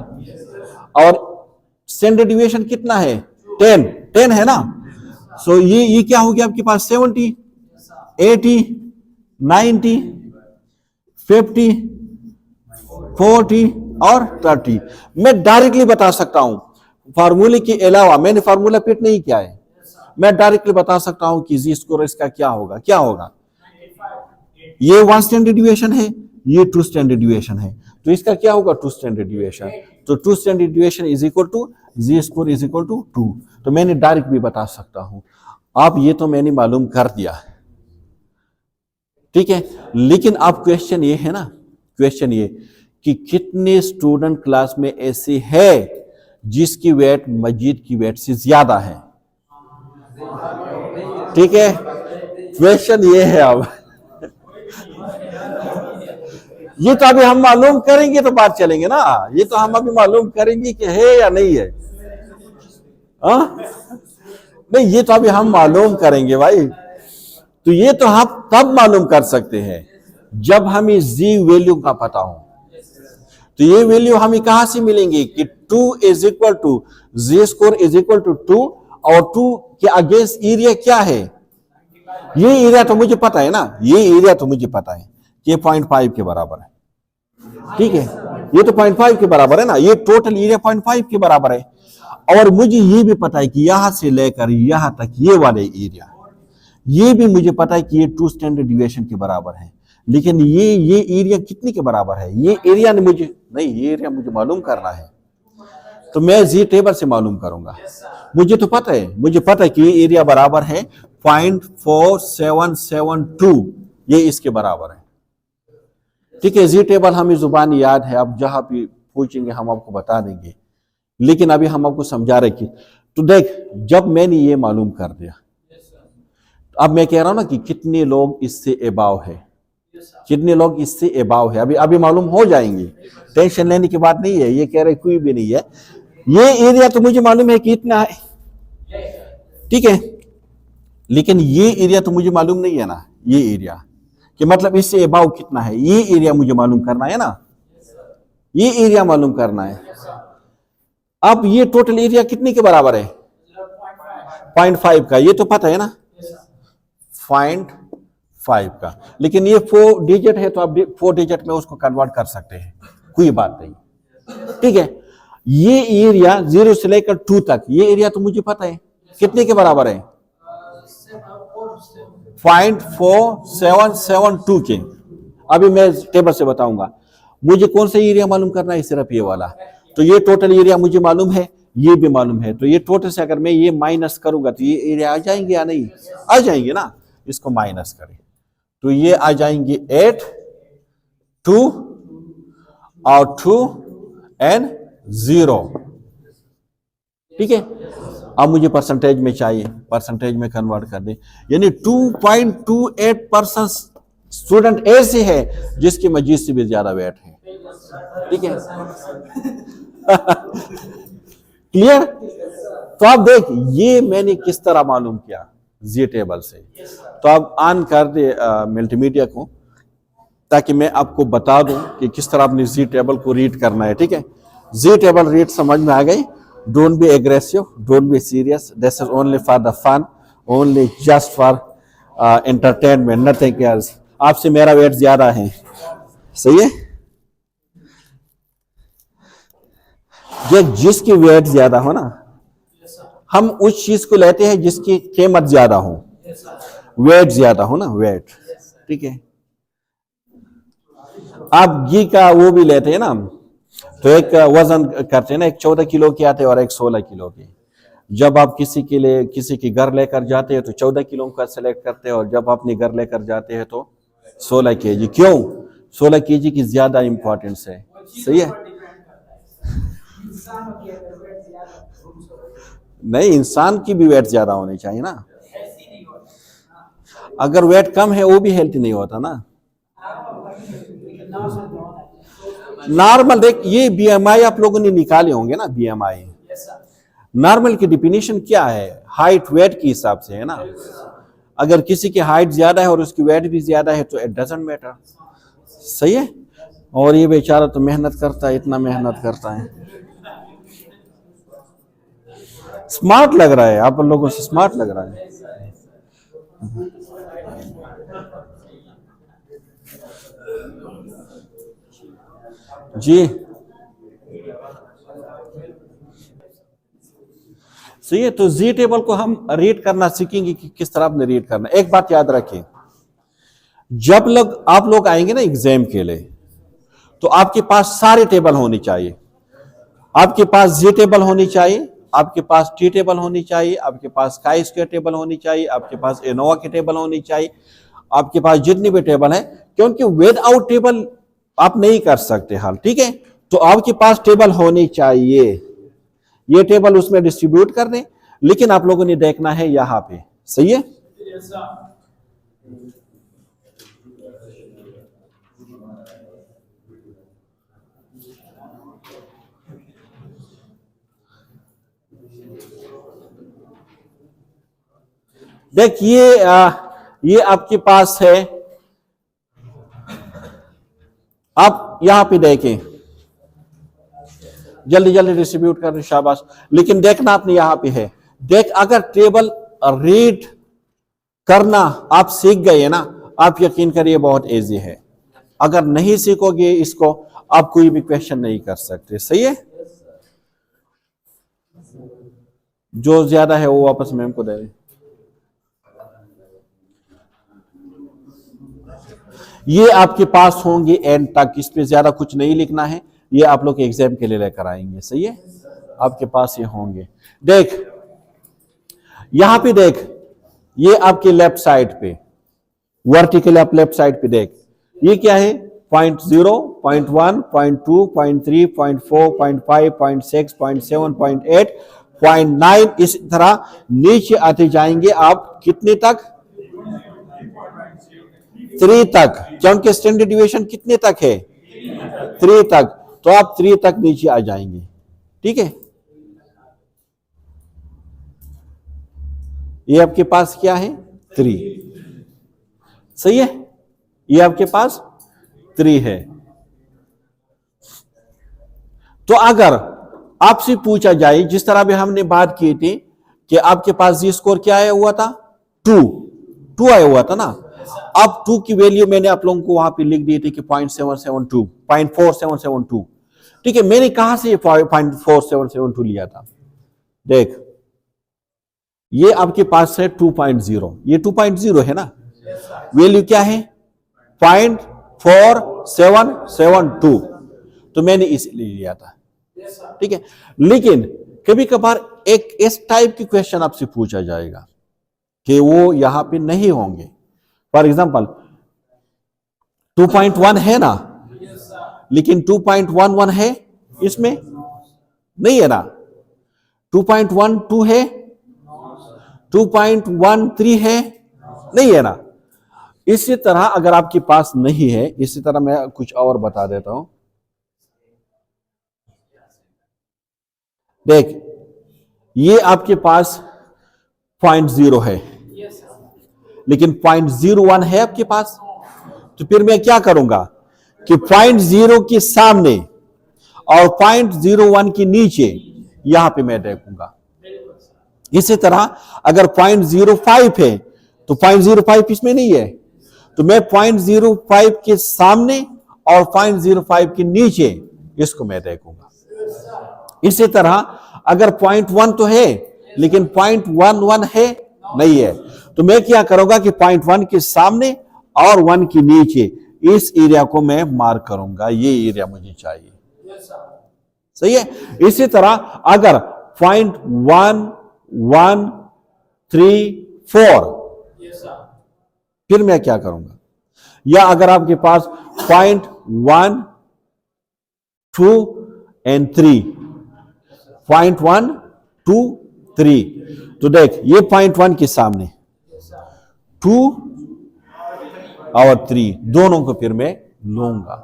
और स्टैंडर्ड डिविएशन कितना है? 10 है ना। सो ये क्या हो गया आपके पास? 70, 80, 90, 50, 40 और 30। मैं डायरेक्टली बता सकता हूं, फार्मूले के अलावा मैंने फार्मूला फिट नहीं किया है, मैं डायरेक्टली बता सकता हूं कि जी स्कोर इसका क्या होगा। क्या होगा? ये 1 स्टैंडर्ड डिविएशन है, ये 2 स्टैंडर्ड डिविएशन है, तो इसका क्या होगा? 2 स्टैंडर्ड डिविएशन। तो 2 standard deviation is equal to ji score is equal to 2। तो मैंने डायरेक्ट भी बता सकता हूं। आप ये तो मैंने मालूम कर दिया, ठीक है, लेकिन अब क्वेश्चन ये है ना, क्वेश्चन ये कि कितने स्टूडेंट क्लास में ऐसे है जिसकी वेट मजीद की वेट से ज्यादा है। ठीक है, क्वेश्चन ये है। अब ये तो अभी हम मालूम करेंगे तो बात चलेंगे ना, ये तो हम अभी मालूम करेंगे कि है या नहीं है। नहीं, ये तो अभी हम मालूम करेंगे भाई। तो ये तो हम तब मालूम कर सकते हैं जब हमें जी वैल्यू का पता हो। तो ये वैल्यू हमें कहां से मिलेंगी कि 2 is equal to ji score is equal to 2, और 2 के अगेंस्ट एरिया क्या है? ये एरिया तो मुझे पता है ना, ये एरिया तो मुझे पता है कि 0.5 के बराबर है। ठीक है, ये तो 0.5 के बराबर है ना, ये टोटल एरिया 0.5 के बराबर है। और मुझे ये भी पता है कि यहां से लेकर यहां तक ये वाले एरिया, ये भी मुझे पता है कि ये 2 स्टैंडर्ड डिविएशन के बराबर है। लेकिन ये एरिया कितने के बराबर है? ये एरिया ने मुझे नहीं, ये एरिया मुझे मालूम करना है, तो मैं जी टेबल से मालूम करूंगा। मुझे तो पता है, मुझे पता है कि ये एरिया बराबर है 0.4772, ये इसके बराबर है। ठीक है, जी टेबल हमें जुबान याद है, अब जहां भी पूछेंगे हम आपको बता देंगे लेकिन अभी हम आपको समझा रहे कि तो देख, जब मैंने ये मालूम कर दिया, अब मैं कह रहा हूं ना कि कितने लोग इससे एबाव है, कितने लोग इससे एबाव है, अभी अभी मालूम हो जाएंगे, टेंशन लेने की बात नहीं है। ये कह रहे कोई भी नहीं है, ये एरिया तो मुझे मालूम है कि इतना है, ठीक है, लेकिन ये एरिया तो मुझे मालूम नहीं है ना, ये एरिया कि मतलब इससे एबाव कितना है, ये एरिया मुझे मालूम करना है ना, ये एरिया मालूम करना है। अब ये टोटल एरिया कितने के बराबर है? 0.5 का, ये तो पता है ना, 0.5 का, लेकिन ये 4 डिजिट है तो आप 4 डिजिट में उसको कन्वर्ट कर सकते हैं, कोई बात नहीं, ठीक है। ये एरिया 0 से लेकर 2 तक, ये एरिया तो मुझे पता है कितने के बराबर है? 0.4772 के। अभी मैं टेबल से बताऊंगा, मुझे कौन सा एरिया मालूम करना है, सिर्फ ये वाला। तो ये टोटल एरिया मुझे मालूम है, ये भी मालूम है, तो ये टोटल से अगर मैं ये माइनस करूंगा तो ये एरिया आ जाएंगे या नहीं? आ जाएंगे ना। इसको माइनस करें तो ये आ जाएंगे 8, 2 और 2 एंड 0, ठीक है। अब मुझे परसेंटेज में चाहिए, परसेंटेज में कन्वर्ट कर दे, यानी 2.28% स्टूडेंट ऐसे है जिसकी मजीद से भी ज्यादा वेट है, ठीक है। क्लियर? तो आप देख, ये मैंने किस तरह मालूम किया, जी टेबल से। तो आप ऑन कर दे मल्टीमीडिया को, ताकि मैं आपको बता दूं कि किस तरह अपनी जी टेबल को रीड करना है, ठीक है। जी टेबल रीड समझ में आ गई? Don't be aggressive, don't be serious, this is only for the fun, only just for entertainment, nothing else. आपसे मेरा वेट ज्यादा है, सही है। जिसकी वेट ज्यादा हो ना, हम उस चीज को लेते हैं जिसकी कीमत ज्यादा हो, वेट ज्यादा हो ना, वेट, ठीक है। आप घी का वो भी लेते हैं ना, तो एक वजन करते हैं ना, एक 14 किलो के आते हैं और एक 16 किलो के। जब आप किसी के लिए किसी के घर लेकर जाते हैं तो 14 किलो का सेलेक्ट करते हैं, और जब अपने घर लेकर जाते हैं तो 16 केजी। क्यों? 16 केजी की ज्यादा इंपॉर्टेंस है, सही है। नहीं, इंसान की भी वेट ज्यादा होनी चाहिए ना। अगर वेट कम है वो भी हेल्थी नहीं होता ना। नॉर्मल देख, ये बीएमआई आप लोगों ने निकाले होंगे ना, बीएमआई नॉर्मल की डिफिनीशन क्या है? हाइट वेट के हिसाब से है ना। अगर किसी की हाइट ज्यादा है और उसकी वेट भी ज्यादा है तो इट डजंट मैटर, सही है। और ये बेचारा तो मेहनत करता है, इतना मेहनत करता है, स्मार्ट लग रहा है, आप लोगों से स्मार्ट लग रहा है। जी सही है। तो जी टेबल को हम रीड करना सीखेंगे कि किस तरह आपने रीड करना। एक बात याद रखें, जब आप लोग आएंगे ना एग्जाम के लिए, तो आपके पास सारे टेबल होनी चाहिए। आपके पास जी टेबल होनी चाहिए, आपके पास टी टेबल होनी चाहिए, आपके पास काई स्क्वायर टेबल होनी चाहिए, आपके पास एनोवा की टेबल होनी चाहिए, आपके पास जितनी भी टेबल है, क्योंकि विदाउट टेबल आप नहीं कर सकते हल, ठीक है। तो आपके पास टेबल होनी चाहिए, ये टेबल उसमें डिस्ट्रीब्यूट कर दें, लेकिन आप लोगों ने देखना है यहां पे, सही है। देखिए ये आपके पास है, आप यहां पे देखें, जल्दी जल्दी डिस्ट्रीब्यूट कर, शाबाश। लेकिन देखना आपने यहां पे है, देख, अगर टेबल रीड करना आप सीख गए ना, आप यकीन करिए बहुत इजी है। अगर नहीं सीखोगे इसको, आप कोई भी क्वेश्चन नहीं कर सकते, सही है। जो ज्यादा है वो वापस मैम को दे दें। ये आपके पास होंगे एंड तक, इस पे ज्यादा कुछ नहीं लिखना है, ये आप लोग एग्जाम के लिए लेकर आएंगे, सही है। आपके पास ये होंगे, देख यहां पे देख, ये आपके लेफ्ट साइड पे वर्टिकल, आप लेफ्ट साइड पे देख, ये क्या है 0.0, 0.1, 0.2, 0.3, 0.4, 0.5, 0.6, 0.7, 0.8, 0.9 इस तरह नीचे आते जाएंगे आप कितने तक? 3 तक। क्योंकि स्टैंडर्ड डिविएशन कितने तक है? 3 तक। तो आप 3 तक नीचे आ जाएंगे। ठीक है, ये आपके पास क्या है? 3। सही है, ये आपके पास 3 है। तो अगर आपसे पूछा जाए, जिस तरह भी हमने बात की थी कि आपके पास जी स्कोर क्या आया हुआ था? 2 आया हुआ था ना। अब 2 की वैल्यू मैंने आप लोगों को वहां पे लिख दी थी कि 0.772, 0.4772। ठीक है, मैंने कहां से 0.4772 लिया था? देख, ये आपके पास है 2.0, ये 2.0 है ना। वैल्यू क्या है? 0.4772। तो मैंने इसलिए लिया था। ठीक है, लेकिन कभी कभार एक इस टाइप की क्वेश्चन आपसे पूछा जाएगा कि वो यहां पे नहीं होंगे। फॉर एग्जांपल 2.1 है ना, लेकिन 2.11 है इसमें नहीं है ना। 2.12 है, 2.13 है नहीं है ना। इसी तरह अगर आपके पास नहीं है, इसी तरह मैं कुछ और बता देता हूं। देख, ये आपके पास 0.0 है, लेकिन 0.01 है आपके पास। तो फिर मैं क्या करूंगा कि 0.0 के सामने और 0.01 के नीचे यहां पे मैं देखूंगा। इसी तरह अगर 0.05 है तो 0.05 इसमें नहीं है, तो मैं 0.05 के सामने और 0.05 के नीचे इसको मैं देखूंगा। इसी तरह अगर 0.1 तो है लेकिन 0.11 है नहीं है, तो मैं क्या करूंगा कि 0.1 के सामने और 1 के नीचे इस एरिया को मैं मार्क करूंगा। ये एरिया मुझे चाहिए। सही है। इसी तरह अगर 0.1134 फिर मैं क्या करूंगा, या अगर आपके पास 0.1, 2 and 3, 0.1, 2, 3, तो देख ये 0.1 के सामने 2 और 3 दोनों को फिर मैं लूंगा।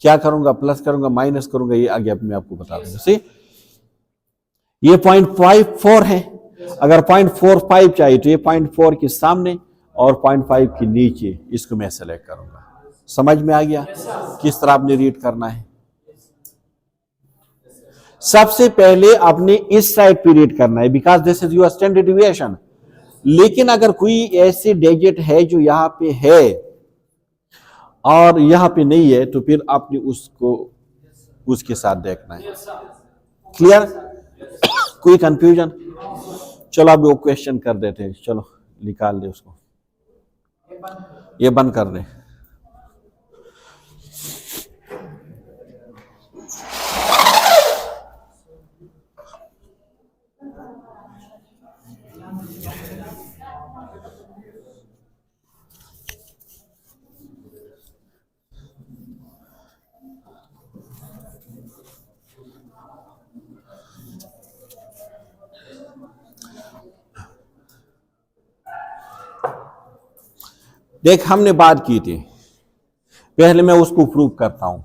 क्या करूंगा? प्लस करूंगा, माइनस करूंगा, ये आगे मैं आपको बता दूंगा। सी, ये 0.54 है। अगर 0.45 चाहिए तो ये 0.4 के सामने और 0.5 के नीचे इसको मैं सेलेक्ट करूंगा। समझ में आ गया किस तरह आपने रीड करना है? सबसे पहले आपने इस साइड पे रीड करना है, because this is your standard deviation. लेकिन अगर कोई ऐसी डिजिट है जो यहां पे है और यहां पे नहीं है, तो फिर आपने उसको उसके साथ देखना है। क्लियर? कोई कंफ्यूजन? चलो अब वो क्वेश्चन कर देते हैं। चलो निकाल दे उसको, ये बंद कर दे। देख, हमने बात की थी, पहले मैं उसको प्रूव करता हूं।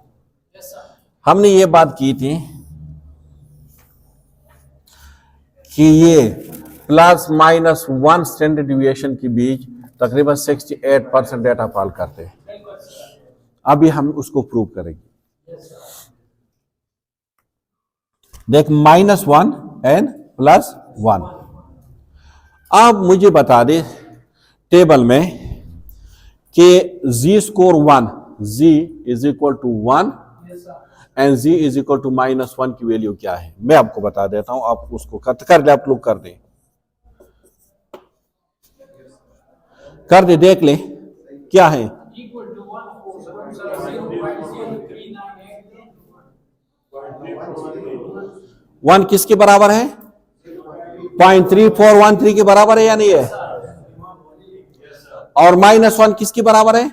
हमने ये बात की थी कि ये ±1 स्टैंडर्ड डिविएशन के बीच तकरीबन 68% डेटा फॉल करते हैं। अभी हम उसको प्रूव करेंगे। देख, -1 एंड +1। अब मुझे बता दे टेबल में कि Z score 1, Z is equal to 1 and Z is equal to -1 की वैल्यू क्या है। मैं आपको बता देता हूं, आप उसको कर दे, आप लोग कर दे, देख ले क्या है। 1 किसके बराबर है? 0.3413 के बराबर है या नहीं है? और -1 किसके बराबर है?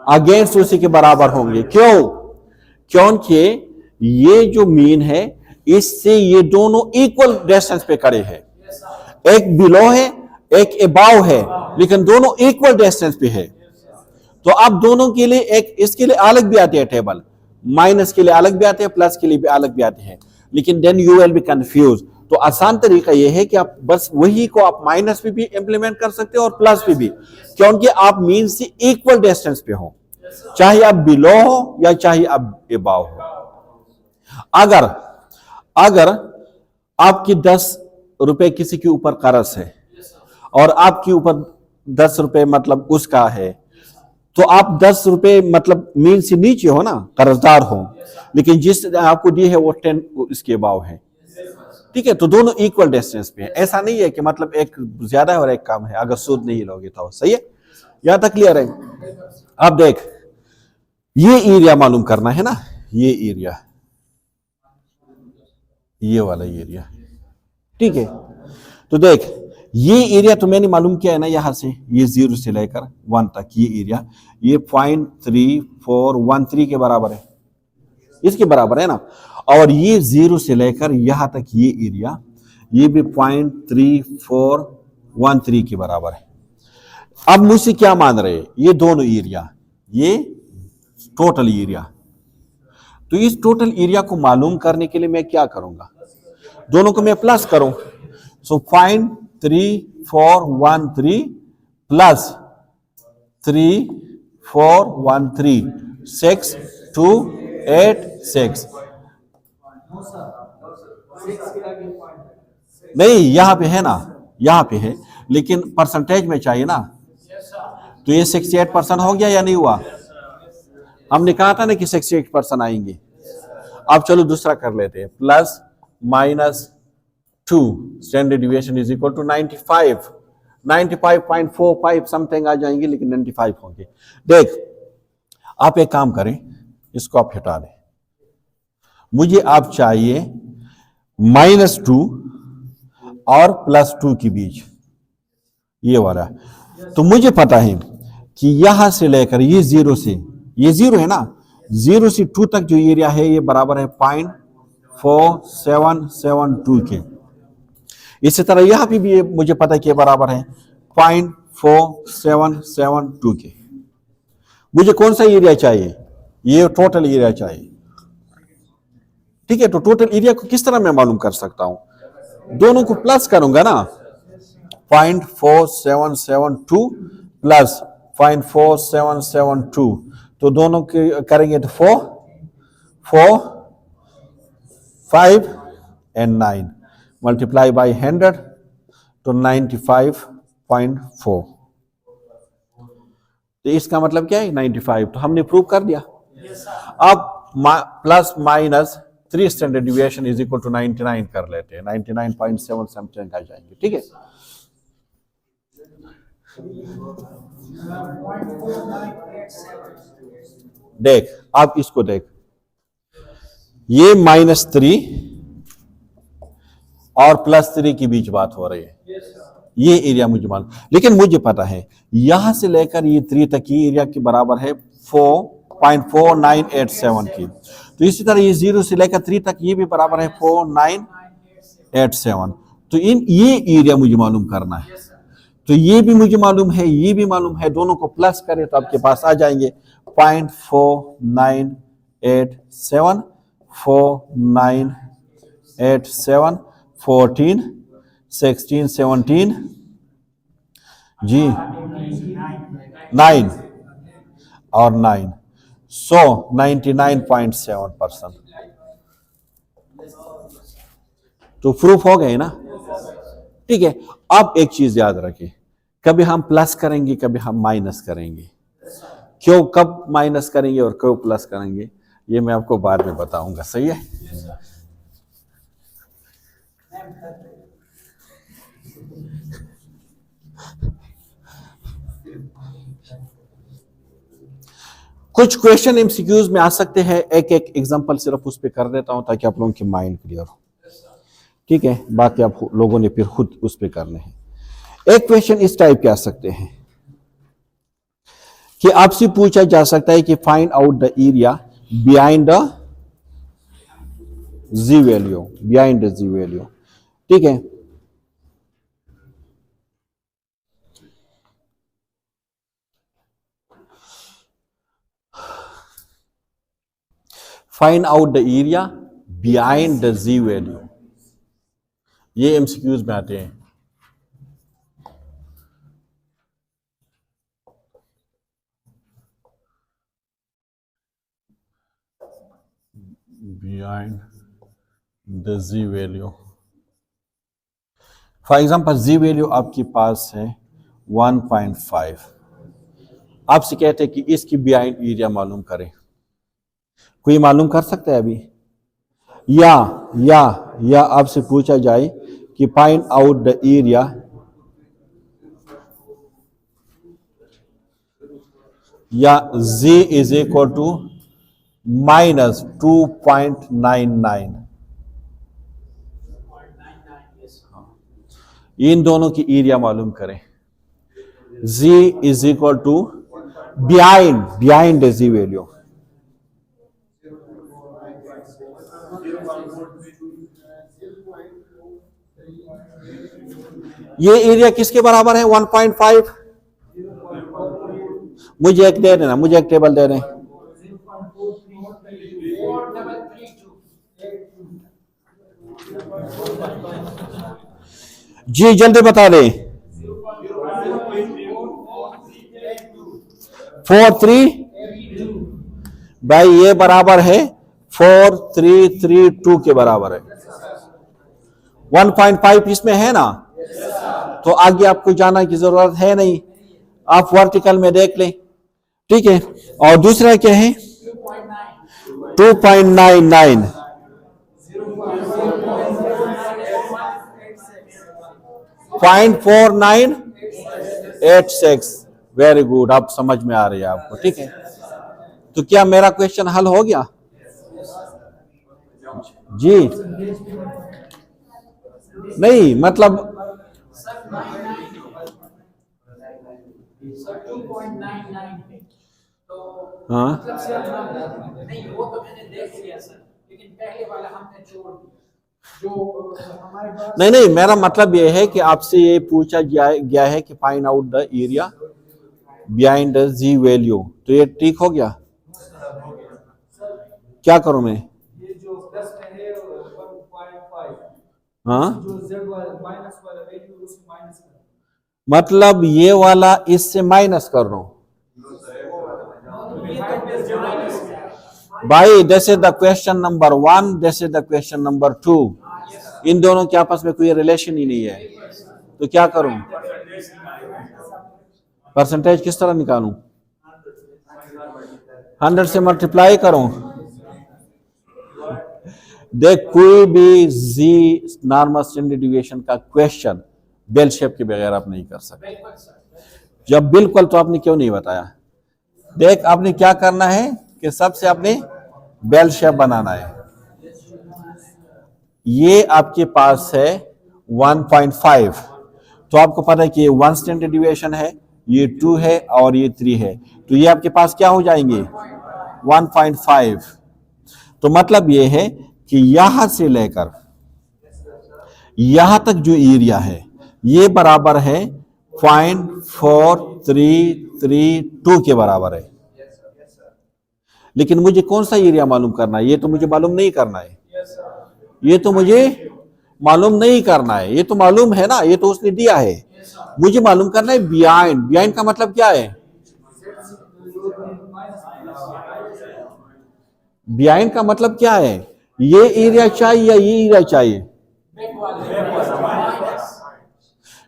अगेंस्ट उसी के बराबर होंगे। क्यों? क्योंकि ये जो मीन है इससे ये दोनों इक्वल डिस्टेंस पे खड़े हैं। एक बिलो है, एक अबाव है, लेकिन दोनों इक्वल डिस्टेंस पे है। तो अब दोनों के लिए एक इसके लिए अलग भी आते हैं टेबल, माइनस के लिए अलग भी आते हैं, प्लस के लिए भी अलग भी आते हैं, लेकिन then you will be confuse. तो आसान तरीका यह है कि आप बस वही को आप माइनस पे भी इंप्लीमेंट कर सकते हो और प्लस पे भी, क्योंकि आप मीन से इक्वल डिस्टेंस पे हो, चाहे आप बिलो हो या चाहे आप अबाव हो। अगर आपकी 10 रुपए किसी के ऊपर कर्ज है और आपके ऊपर 10 रुपए मतलब उसका है, तो आप 10 रुपए मतलब मीन से नीचे हो ना, कर्जदार हो, लेकिन जिस आपको दी है वो 10 इसके अबाव है। ठीक है, तो दोनों इक्वल डिस्टेंस पे है। ऐसा नहीं है कि मतलब एक ज्यादा है और एक कम है, अगर सूद नहीं लोगे तो। सही है, यहां तक क्लियर है? अब देख, ये एरिया मालूम करना है ना, ये एरिया, ये वाला एरिया। ठीक है, तो देख ये एरिया तो मैंने मालूम किया है ना, यहां से ये 0 से लेकर 1 तक ये एरिया, ये 0.3413 के बराबर है, इसके बराबर है ना। और ये 0 से लेकर यहां तक ये एरिया, ये भी 0.3413 के बराबर है। अब मुझसे क्या मान रहे हैं? ये दोनों एरिया, ये टोटल एरिया। तो इस टोटल एरिया को मालूम करने के लिए मैं क्या करूंगा? दोनों को मैं प्लस करूं। So find 3413 plus 3413 6286। नहीं, यहां पे है ना, यहां पे है, लेकिन परसेंटेज में चाहिए ना। तो ये 68% हो गया या नहीं हुआ? हमने कहा था ना कि 68% आएंगे। अब चलो दूसरा कर लेते हैं, plus minus 2 standard deviation is equal to 95.45 something आ जाएंगे, लेकिन 95 होंगे। देख, आप एक काम करें, इसको आप हटा दें। मुझे आप चाहिए -2 और +2 के बीच ये वाला। तो मुझे पता है कि यहां से लेकर ये 0 से, ये 0 है ना, 0 से 2 तक जो एरिया है ये बराबर है 0.4772 के। इसी तरह यहां पे भी मुझे पता है कि बराबर है 0.4772 के। मुझे कौन सा एरिया चाहिए? ये टोटल एरिया चाहिए। ठीक है, तो टोटल एरिया को किस तरह मैं मालूम कर सकता हूं? दोनों को प्लस करूंगा ना, 0.4772 प्लस 0.4772, तो दोनों के करेंगे तो 4, 5 and 9 मल्टीप्लाई बाई 100 तो 95.4। तो इसका मतलब क्या है? 95। तो हमने प्रूव कर दिया। अब plus minus 3 standard deviation is equal to 99 कर लेते हैं, 99.7 समथिंग आ जाएंगे। ठीक है, देख अब इसको देख, ये -3 और +3 के बीच बात हो रही है। ये एरिया मुझे मालूम, लेकिन मुझे पता है यहां से लेकर ये 3 तक ये एरिया के बराबर है 4.4987 की। तो इसी तरह ये 0 से लेकर 3 तक ये भी बराबर है 4987। तो ये एरिया मुझे मालूम करना है। तो ये भी मुझे मालूम है, ये भी मालूम है, दोनों को प्लस करें तो आपके पास आ जाएंगे 0.4987, 4987, 14, 16, 17 जी 9 और 9, सो 99.7%। तो प्रूफ हो गए ना? ठीक है, अब एक चीज याद रखिए, कभी हम प्लस करेंगे, कभी हम माइनस करेंगे। क्यों, कब माइनस करेंगे और कब प्लस करेंगे, ये मैं आपको बाद में बताऊंगा। सही है? कुछ क्वेश्चन एमसीक्यूज में आ सकते हैं, एक एक एग्जांपल सिर्फ उस पर कर देता हूं ताकि आप लोगों की माइंड क्लियर हो। ठीक है, बाकी आप लोगों ने फिर खुद उस पर करने हैं। एक क्वेश्चन इस टाइप के आ सकते हैं कि आपसे पूछा जा सकता है कि find out the area behind the ji value, behind the ji value. ठीक है, find out the area behind the ji value, ये एमसीक्यूज में आते हैं। Behind the ji value, for example z value आपके पास है 1.5, आपसे कहते हैं कि इसकी बिहाइंड एरिया मालूम करें। कोई मालूम कर सकता है अभी? या आपसे पूछा जाए कि फाइंड आउट द एरिया या z इज इक्वल टू -2.99, इन दोनों की एरिया मालूम करें। z is equal to behind G value, ये एरिया किसके बराबर है? 1.5। मुझे एक दे देना, मुझे एक टेबल दे दें। जी जल्दी बता दें। 4.3, भाई ये बराबर है 4.332 के बराबर है। 1.5 इसमें है ना, तो आगे आपको जाना की जरूरत है नहीं, आप वर्टिकल में देख लें। ठीक है, और दूसरा क्या है? 2.99, 0.4986। वेरी गुड, आप समझ में आ रही है आपको। ठीक है, तो क्या मेरा क्वेश्चन हल हो गया? जी नहीं, मतलब हाँ नहीं, वो तो मैंने देख लिया सर, लेकिन पहले वाला हमने छोड़ दिया। नहीं, मेरा मतलब यह है कि आपसे ये पूछा गया है कि find out the area behind the ji value, तो ये ठीक हो गया? क्या करूं मैं? ये जो प्लस में है 1.5, हाँ, जो z वाला माइनस वाला वैल्यू उससे माइनस कर, मतलब ये वाला इससे माइनस कर रहा हूं। भाई this is the question number 1, this is the question number 2, इन दोनों के आपस में कोई रिलेशन ही नहीं है, तो क्या करूं? परसेंटेज किस तरह निकालूं? 100 से मल्टीप्लाई करूं। देख, कोई भी जी नॉर्मल स्टैंडर्ड डिविएशन का क्वेश्चन बेल शेप के बगैर आप नहीं कर सकते। जब बिल्कुल, तो आपने क्यों नहीं बताया? देख, आपने क्या करना है कि सबसे आपने बेल शेप बनाना है। ये आपके पास है 1.5, तो आपको पता है कि ये 1 स्टैंडर्ड डिविएशन है, ये 2 है और ये 3 है, तो ये आपके पास क्या हो जाएंगे? 1.5। तो मतलब ये है कि यहां से लेकर यहां तक जो एरिया है ये बराबर है 0.4332 के बराबर है। लेकिन मुझे कौन सा एरिया मालूम करना है? ये तो मुझे मालूम नहीं करना है, ये तो मुझे मालूम नहीं करना है, ये तो मालूम है ना, ये तो उसने दिया है। मुझे मालूम करना है बिहाइंड। बिहाइंड का मतलब क्या है? बिहाइंड का मतलब क्या है? ये एरिया चाहिए या ये एरिया चाहिए?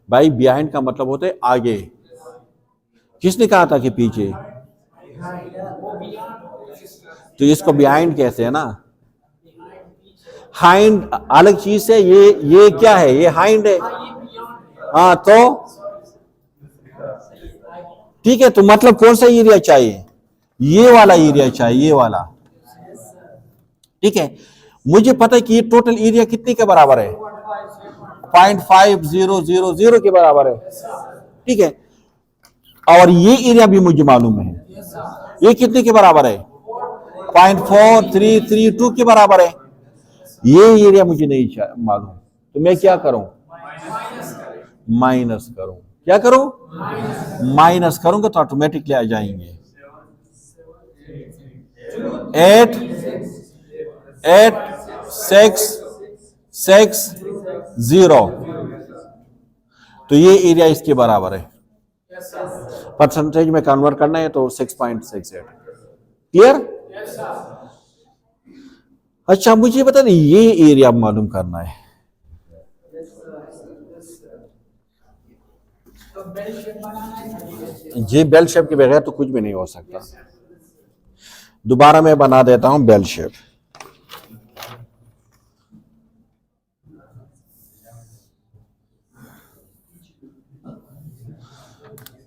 भाई बिहाइंड का मतलब होता है आगे। किसने कहा था कि पीछे? तो इसको बिहाइंड कहते हैं ना। हाइंड अलग चीज है, ये क्या है? ये हाइंड है। हाँ, तो ठीक है, तो मतलब कौन सा एरिया चाहिए? ये वाला एरिया चाहिए, ये वाला। ठीक है, मुझे पता है कि ये टोटल एरिया कितने के बराबर है? 0.5000 के बराबर है। ठीक है, और ये एरिया भी मुझे मालूम है। ये कितने के बराबर है? 0.4332 के बराबर है। ये एरिया मुझे नहीं मालूम, तो मैं क्या करूं? माइनस करूं। क्या करूं? माइनस करूंगा तो ऑटोमेटिकली आ जाएंगे 8 8 6 6 0। तो ये एरिया इसके बराबर है। परसेंटेज में कन्वर्ट करना है तो 6.68। क्लियर? अच्छा, मुझे बता दें ये एरिया मालूम करना है। ये बेल शेप के बगैर तो कुछ भी नहीं हो सकता। दोबारा मैं बना देता हूं बेल शेप।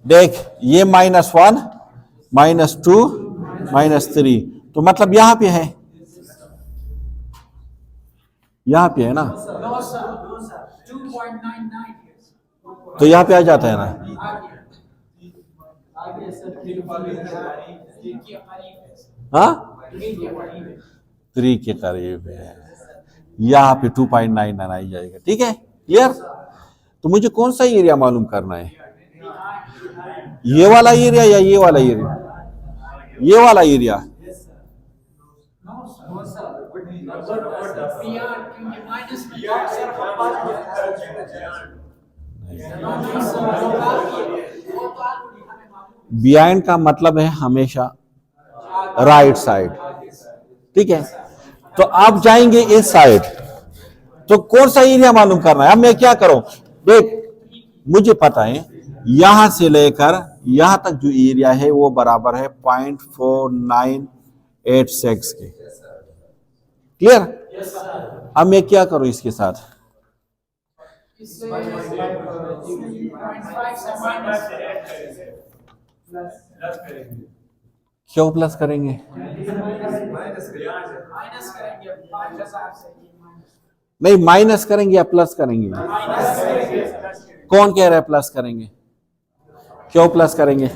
देख, ये -1 -2 -3, तो मतलब यहां पे है, यहां पे है ना, तो यहां पे आ जाता है ना। हाँ, 3 के करीब है, यहां पे 2.99 आ जाएगा। ठीक है, क्लियर? तो मुझे कौन सा एरिया मालूम करना है? ये वाला एरिया या ये वाला एरिया? ये वाला एरिया। बिहाइंड का मतलब है हमेशा राइट साइड। ठीक है, तो आप जाएंगे इस साइड, तो कौन सा एरिया मालूम करना है? अब मैं क्या करूं? देख, मुझे पता है यहां से लेकर यहां तक जो एरिया है वो बराबर है 0.4986 के। क्लियर? अब मैं क्या करूं इसके साथ? क्यों प्लस करेंगे? नहीं, माइनस करेंगे या प्लस करेंगे? कौन कह रहा है प्लस करेंगे? क्यों प्लस करेंगे?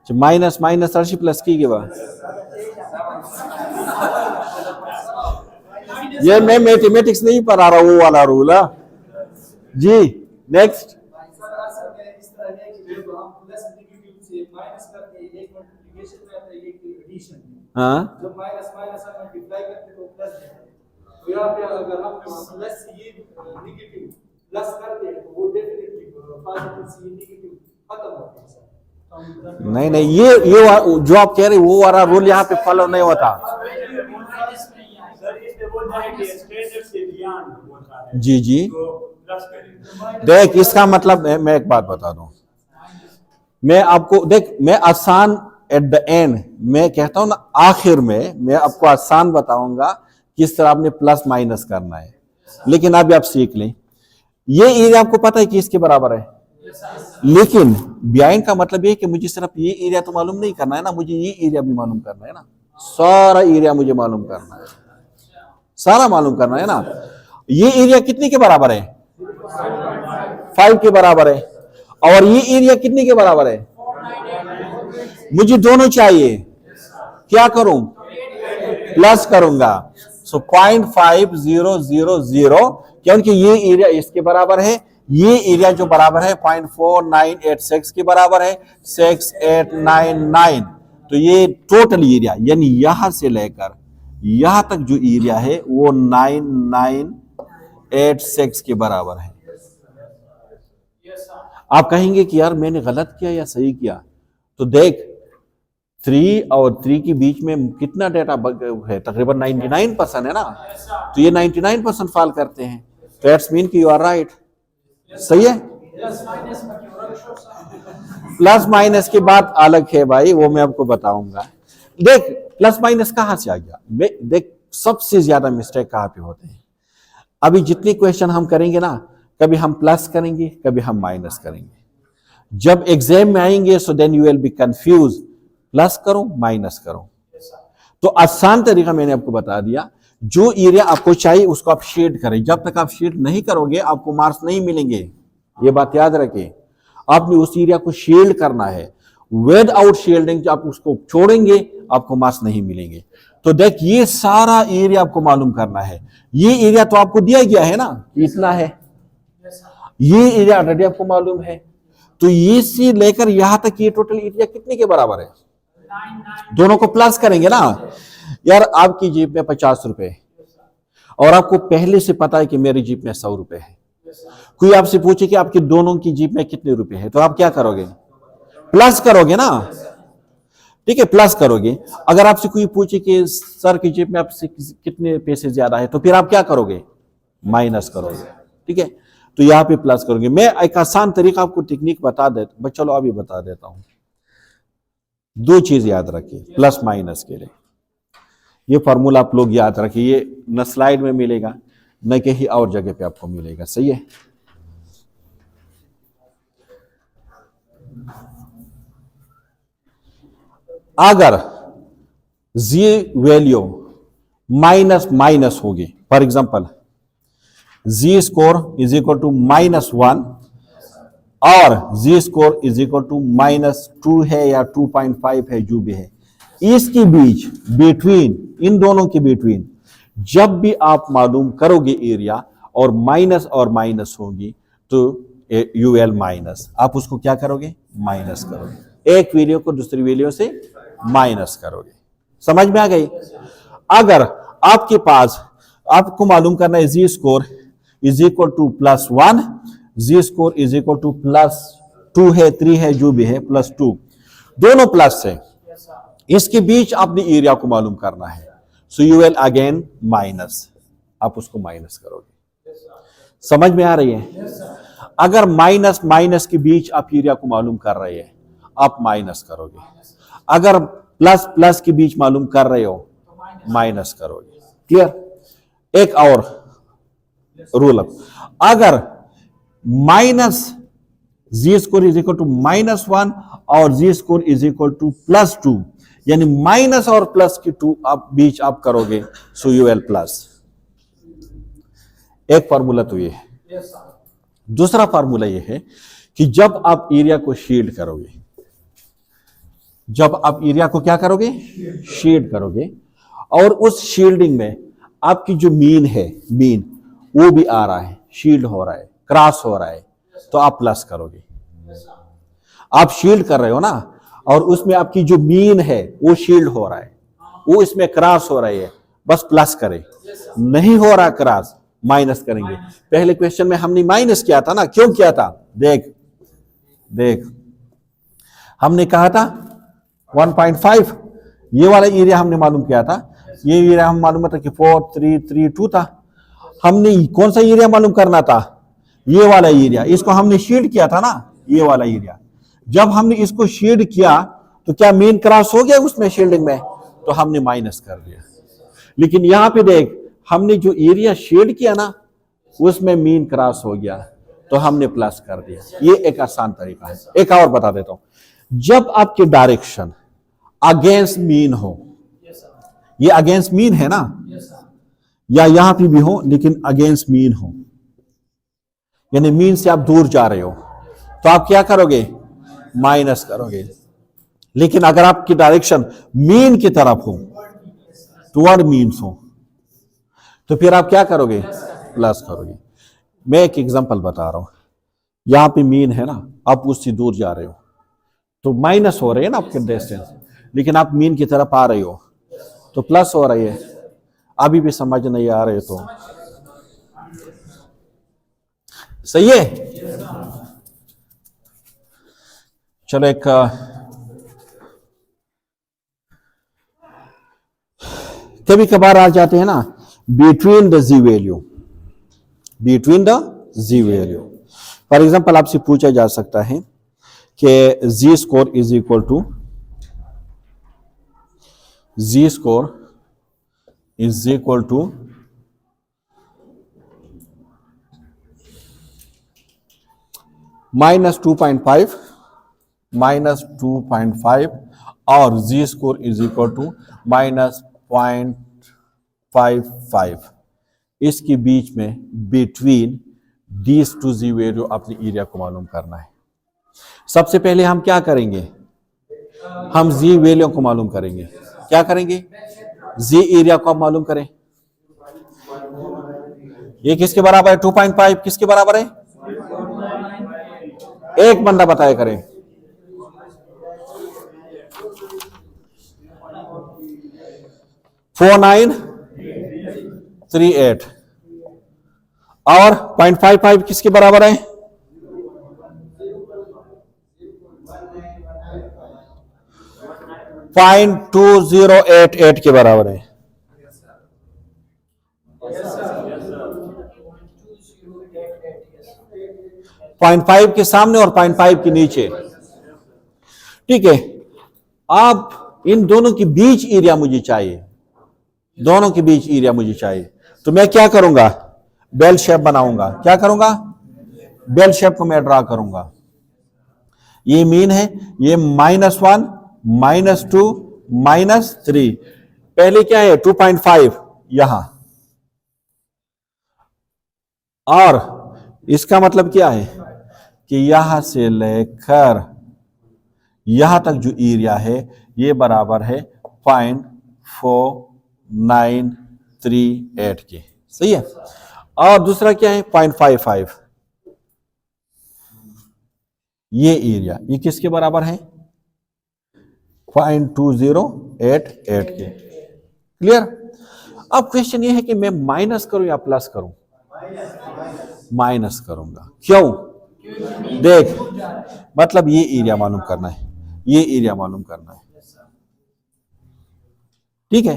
माइनस माइनस अर्शी प्लस की बाद ये मैं मैथमेटिक्स नहीं पढ़ा रहा, वो वाला रूल है जी। नेक्स्ट, हाँ, जब माइनस माइनस हम मल्टीप्लाई करते तो प्लस है, तो यहाँ पे अगर हम प्लस ये नेगेटिव प्लस करते हैं तो वो डेफिनेटली पॉजिटिव से नेगेटिव खत्म होता है। नहीं नहीं, ये जो आप कह रहे हैं वो वाला रूल यहाँ पे फॉलो नहीं होता। जी जी, देख इसका मतलब मैं एक बात बता दूं, मैं आपको देख, मैं आसान एट द एंड मैं कहता हूं ना, आखिर में मैं आपको आसान बताऊंगा किस तरह आपने प्लस माइनस करना है, लेकिन अभी आप सीख लें। ये एरिया आपको पता है कि इसके बराबर है, लेकिन बिहाइंड का मतलब ये कि मुझे सिर्फ ये एरिया तो मालूम नहीं करना है ना, मुझे ये एरिया भी मालूम करना है ना, सारा एरिया मुझे मालूम करना है, सारा मालूम करना है ना। ये एरिया कितने के बराबर है? 5 के बराबर है। और ये एरिया कितने के बराबर है? मुझे दोनों चाहिए, क्या करूं? प्लस करूंगा। सो 0.5000, क्योंकि ये एरिया इसके बराबर है, ये एरिया जो बराबर है 0.4986 के बराबर है 6899। तो ये टोटल एरिया यानी यहां से लेकर यहां तक जो एरिया है वो 9986 के बराबर है। आप कहेंगे कि यार मैंने गलत किया या सही किया, तो देख 3 और 3 के बीच में कितना डेटा है? तकरीबन 99% है ना, तो ये 99% फॉल करते हैं, तो दैट्स मीन कि यू आर राइट। सही है। प्लस माइनस की बात अलग है भाई, वो मैं आपको बताऊंगा। देख प्लस माइनस कहां से आ गया? देख सबसे ज्यादा मिस्टेक कहां पे होते हैं? अभी जितनी क्वेश्चन हम करेंगे ना, कभी हम प्लस करेंगे, कभी हम माइनस करेंगे। जब एग्जाम में आएंगे so then you will be confuse, plus करो माइनस करो। तो आसान तरीका मैंने आपको बता दिया, जो एरिया आपको चाहिए उसको आप शेड करें। जब तक आप शेड नहीं करोगे आपको मार्क्स नहीं मिलेंगे, ये बात याद रखें। आपने उस एरिया को शील्ड करना है। विदाउट शील्डिंग आप उसको छोड़ेंगे आपको मार्क्स नहीं मिलेंगे। तो देख ये सारा एरिया आपको मालूम करना है। ये एरिया तो आपको दिया गया है ना, इतना है, ये एरिया ऑलरेडी आपको मालूम है। तो ये से लेकर यहां तक ये टोटल एरिया कितने के बराबर है? दोनों को प्लस करेंगे ना यार। आपकी जेब में 50 रुपए और आपको पहले से पता है कि मेरी जेब में 100 रुपए है। कोई आपसे पूछे कि आपकी दोनों की जेब में कितने रुपए है, तो आप क्या करोगे? प्लस करोगे ना, ठीक है, प्लस करोगे। अगर आपसे कोई पूछे कि सर की जेब में आपसे कितने पैसे ज्यादा है, तो फिर आप क्या करोगे? माइनस करोगे, ठीक है। तो यहां पे प्लस करोगे। मैं एक आसान तरीका आपको टेक्निक बता देता, बस चलो अभी बता देता हूं। दो चीज याद रखिए प्लस माइनस के लिए। ये फॉर्मूला आप लोग याद रखिए, ये न स्लाइड में मिलेगा न कहीं और जगह पे आपको मिलेगा, सही है। अगर जी वैल्यू माइनस माइनस होगी, for example z score is equal to -1 और जी स्कोर इज इक्वल टू -2 है या 2.5 है, जो भी है, इसके बीच बिटवीन, इन दोनों के बिटवीन जब भी आप मालूम करोगे एरिया और माइनस होगी तो यूएल माइनस, आप उसको क्या करोगे? माइनस करोगे। एक वैल्यू को दूसरी वैल्यू से माइनस करोगे। समझ में आ गई? अगर आपके पास, आपको मालूम करना है Z score is equal to +1, ji score is equal to +2 है, 3 है, जो भी है, +2, दोनों प्लस है। इसके बीच आपने एरिया को मालूम करना है। So you will again minus, आप उसको माइनस करोगे। समझ में आ रही है? अगर माइनस माइनस के बीच आप एरिया को मालूम कर रहे हैं, आप माइनस करोगे। अगर प्लस प्लस के बीच मालूम कर रहे हो, माइनस करोगे। क्लियर? एक और रूल अप, अगर minus z score is equal to -1 और जी स्कोर इज इक्वल टू +2, यानी माइनस और प्लस की 2 आप बीच आप करोगे, सो यू विल प्लस। एक फार्मूला तो ये है। दूसरा फार्मूला ये है कि जब आप एरिया को शील्ड करोगे, जब आप एरिया को क्या करोगे? शील्ड करोगे, और उस शील्डिंग में आपकी जो मीन है, मीन वो भी आ रहा है, शील्ड हो रहा है, क्रॉस हो रहा है, तो आप प्लस करोगे। आप शील्ड कर रहे हो ना, और उसमें आपकी जो मीन है वो शील्ड हो रहा है, वो इसमें क्रॉस हो रही है, बस प्लस करें। नहीं हो रहा क्रॉस, माइनस करेंगे। पहले क्वेश्चन में हमने माइनस किया था ना, क्यों किया था? देख देख, हमने कहा था 1.5, ये वाला एरिया हमने मालूम किया था, ये एरिया हम मालूम था कि 4.332 था। हमने कौन सा एरिया मालूम करना था? ये वाला एरिया, इसको हमने शील्ड किया था ना, ये वाला एरिया। जब हमने इसको शील्ड किया तो क्या मेन क्रॉस हो गया उसमें शील्डिंग में? तो हमने माइनस कर दिया। लेकिन यहां पे देख, हमने जो एरिया शेड किया ना, उसमें मीन क्रॉस हो गया, तो हमने प्लस कर दिया। ये एक आसान तरीका है। एक और बता देता हूं, जब आपकी डायरेक्शन अगेंस्ट मीन हो, ये अगेंस्ट मीन है ना, या यहां पे भी हो लेकिन अगेंस्ट मीन हो, यानी मीन से आप दूर जा रहे हो, तो आप क्या करोगे? माइनस करोगे। लेकिन अगर आपकी डायरेक्शन मीन की तरफ हो, टुवर्ड मीन्स हो, तो फिर आप क्या करोगे? प्लस करोगे। मैं एक एग्जांपल बता रहा हूं, यहां पे मीन है ना, आप उससे दूर जा रहे हो, तो माइनस हो रहे हैं ना आपके डिस्टेंस, लेकिन आप मीन की तरफ आ रहे हो तो प्लस हो रही है। अभी भी समझ नहीं आ रहे तो सही है। चलो एक कभी कभार आ जाते हैं ना, between the ji value, between the ji value. For example आपसे पूछा जा सकता है कि Z score is equal to, ji score is equal to -2.5, -2.5 और जी स्कोर इज इक्वल टू -0.55। इसके बीच में between these two Z value अपनी एरिया को मालूम करना है। सबसे पहले हम क्या करेंगे, हम जी वैल्यू को मालूम करेंगे। क्या करेंगे, जी एरिया को आप मालूम करें। ये किसके बराबर है, 2.5 किसके बराबर है, एक बंदा बताया करें। फोर 938 और 0.55 किसके बराबर है, 0.2088 के बराबर है। पॉइंट 5 के सामने और 0.5 के नीचे। ठीक है, आप इन दोनों के बीच एरिया मुझे चाहिए, दोनों के बीच एरिया मुझे चाहिए। तो मैं क्या करूंगा, बेल शेप बनाऊंगा। क्या करूंगा, बेल शेप को मैं ड्रा करूंगा। ये मीन है, ये -1 -2 -3। पहले क्या है 2.5 यहां, और इसका मतलब क्या है कि यहां से लेकर यहां तक जो एरिया है ये बराबर है 0.4938 के। सही है। और दूसरा क्या है 0.55, ये एरिया ये किसके बराबर है, 0.2088 के। क्लियर। अब क्वेश्चन ये है कि मैं माइनस करूं या प्लस करूं, माइनस करूंगा। क्यों, देख, मतलब ये एरिया मालूम करना है, ये एरिया मालूम करना है। ठीक है,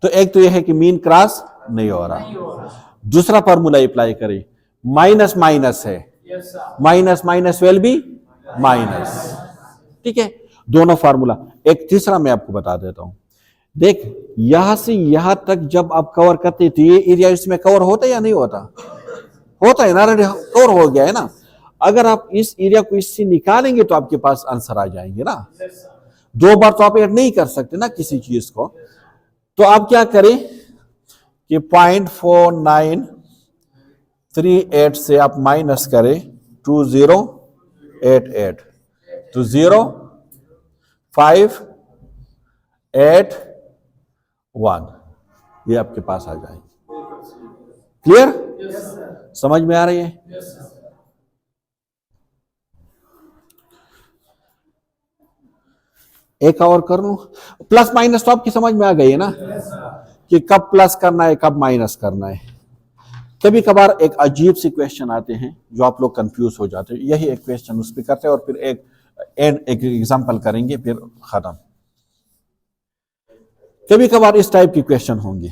तो एक तो ये है कि मीन क्रॉस नहीं हो रहा। दूसरा फॉर्मूला अप्लाई करें, माइनस माइनस है, minus minus will be minus. ठीक है, दोनों फार्मूला। एक तीसरा मैं आपको बता देता हूं, देख यहां से यहां तक जब आप कवर करते तो ये एरिया इसमें कवर होता है या नहीं होता, होता है ना, कवर हो गया है ना। अगर आप इस एरिया को इससे निकालेंगे तो आपके पास आंसर आ जाएंगे ना। दो बार तो आप ऐड नहीं कर सकते ना किसी चीज को। तो आप क्या करें कि 0.4938 से आप माइनस करें 2088, तो 0.581 ये आपके पास आ जाए। क्लियर, समझ में आ रही है। एक और कर लूं, प्लस माइनस तो आपकी समझ में आ गई है ना, कि कब प्लस करना है कब माइनस करना है। कभी कभार एक अजीब सी क्वेश्चन आते हैं जो आप लोग कंफ्यूज हो जाते हैं, यही एक क्वेश्चन उस पर करते हैं और फिर एक एग्जांपल करेंगे फिर खत्म। कभी कभार इस टाइप की क्वेश्चन होंगे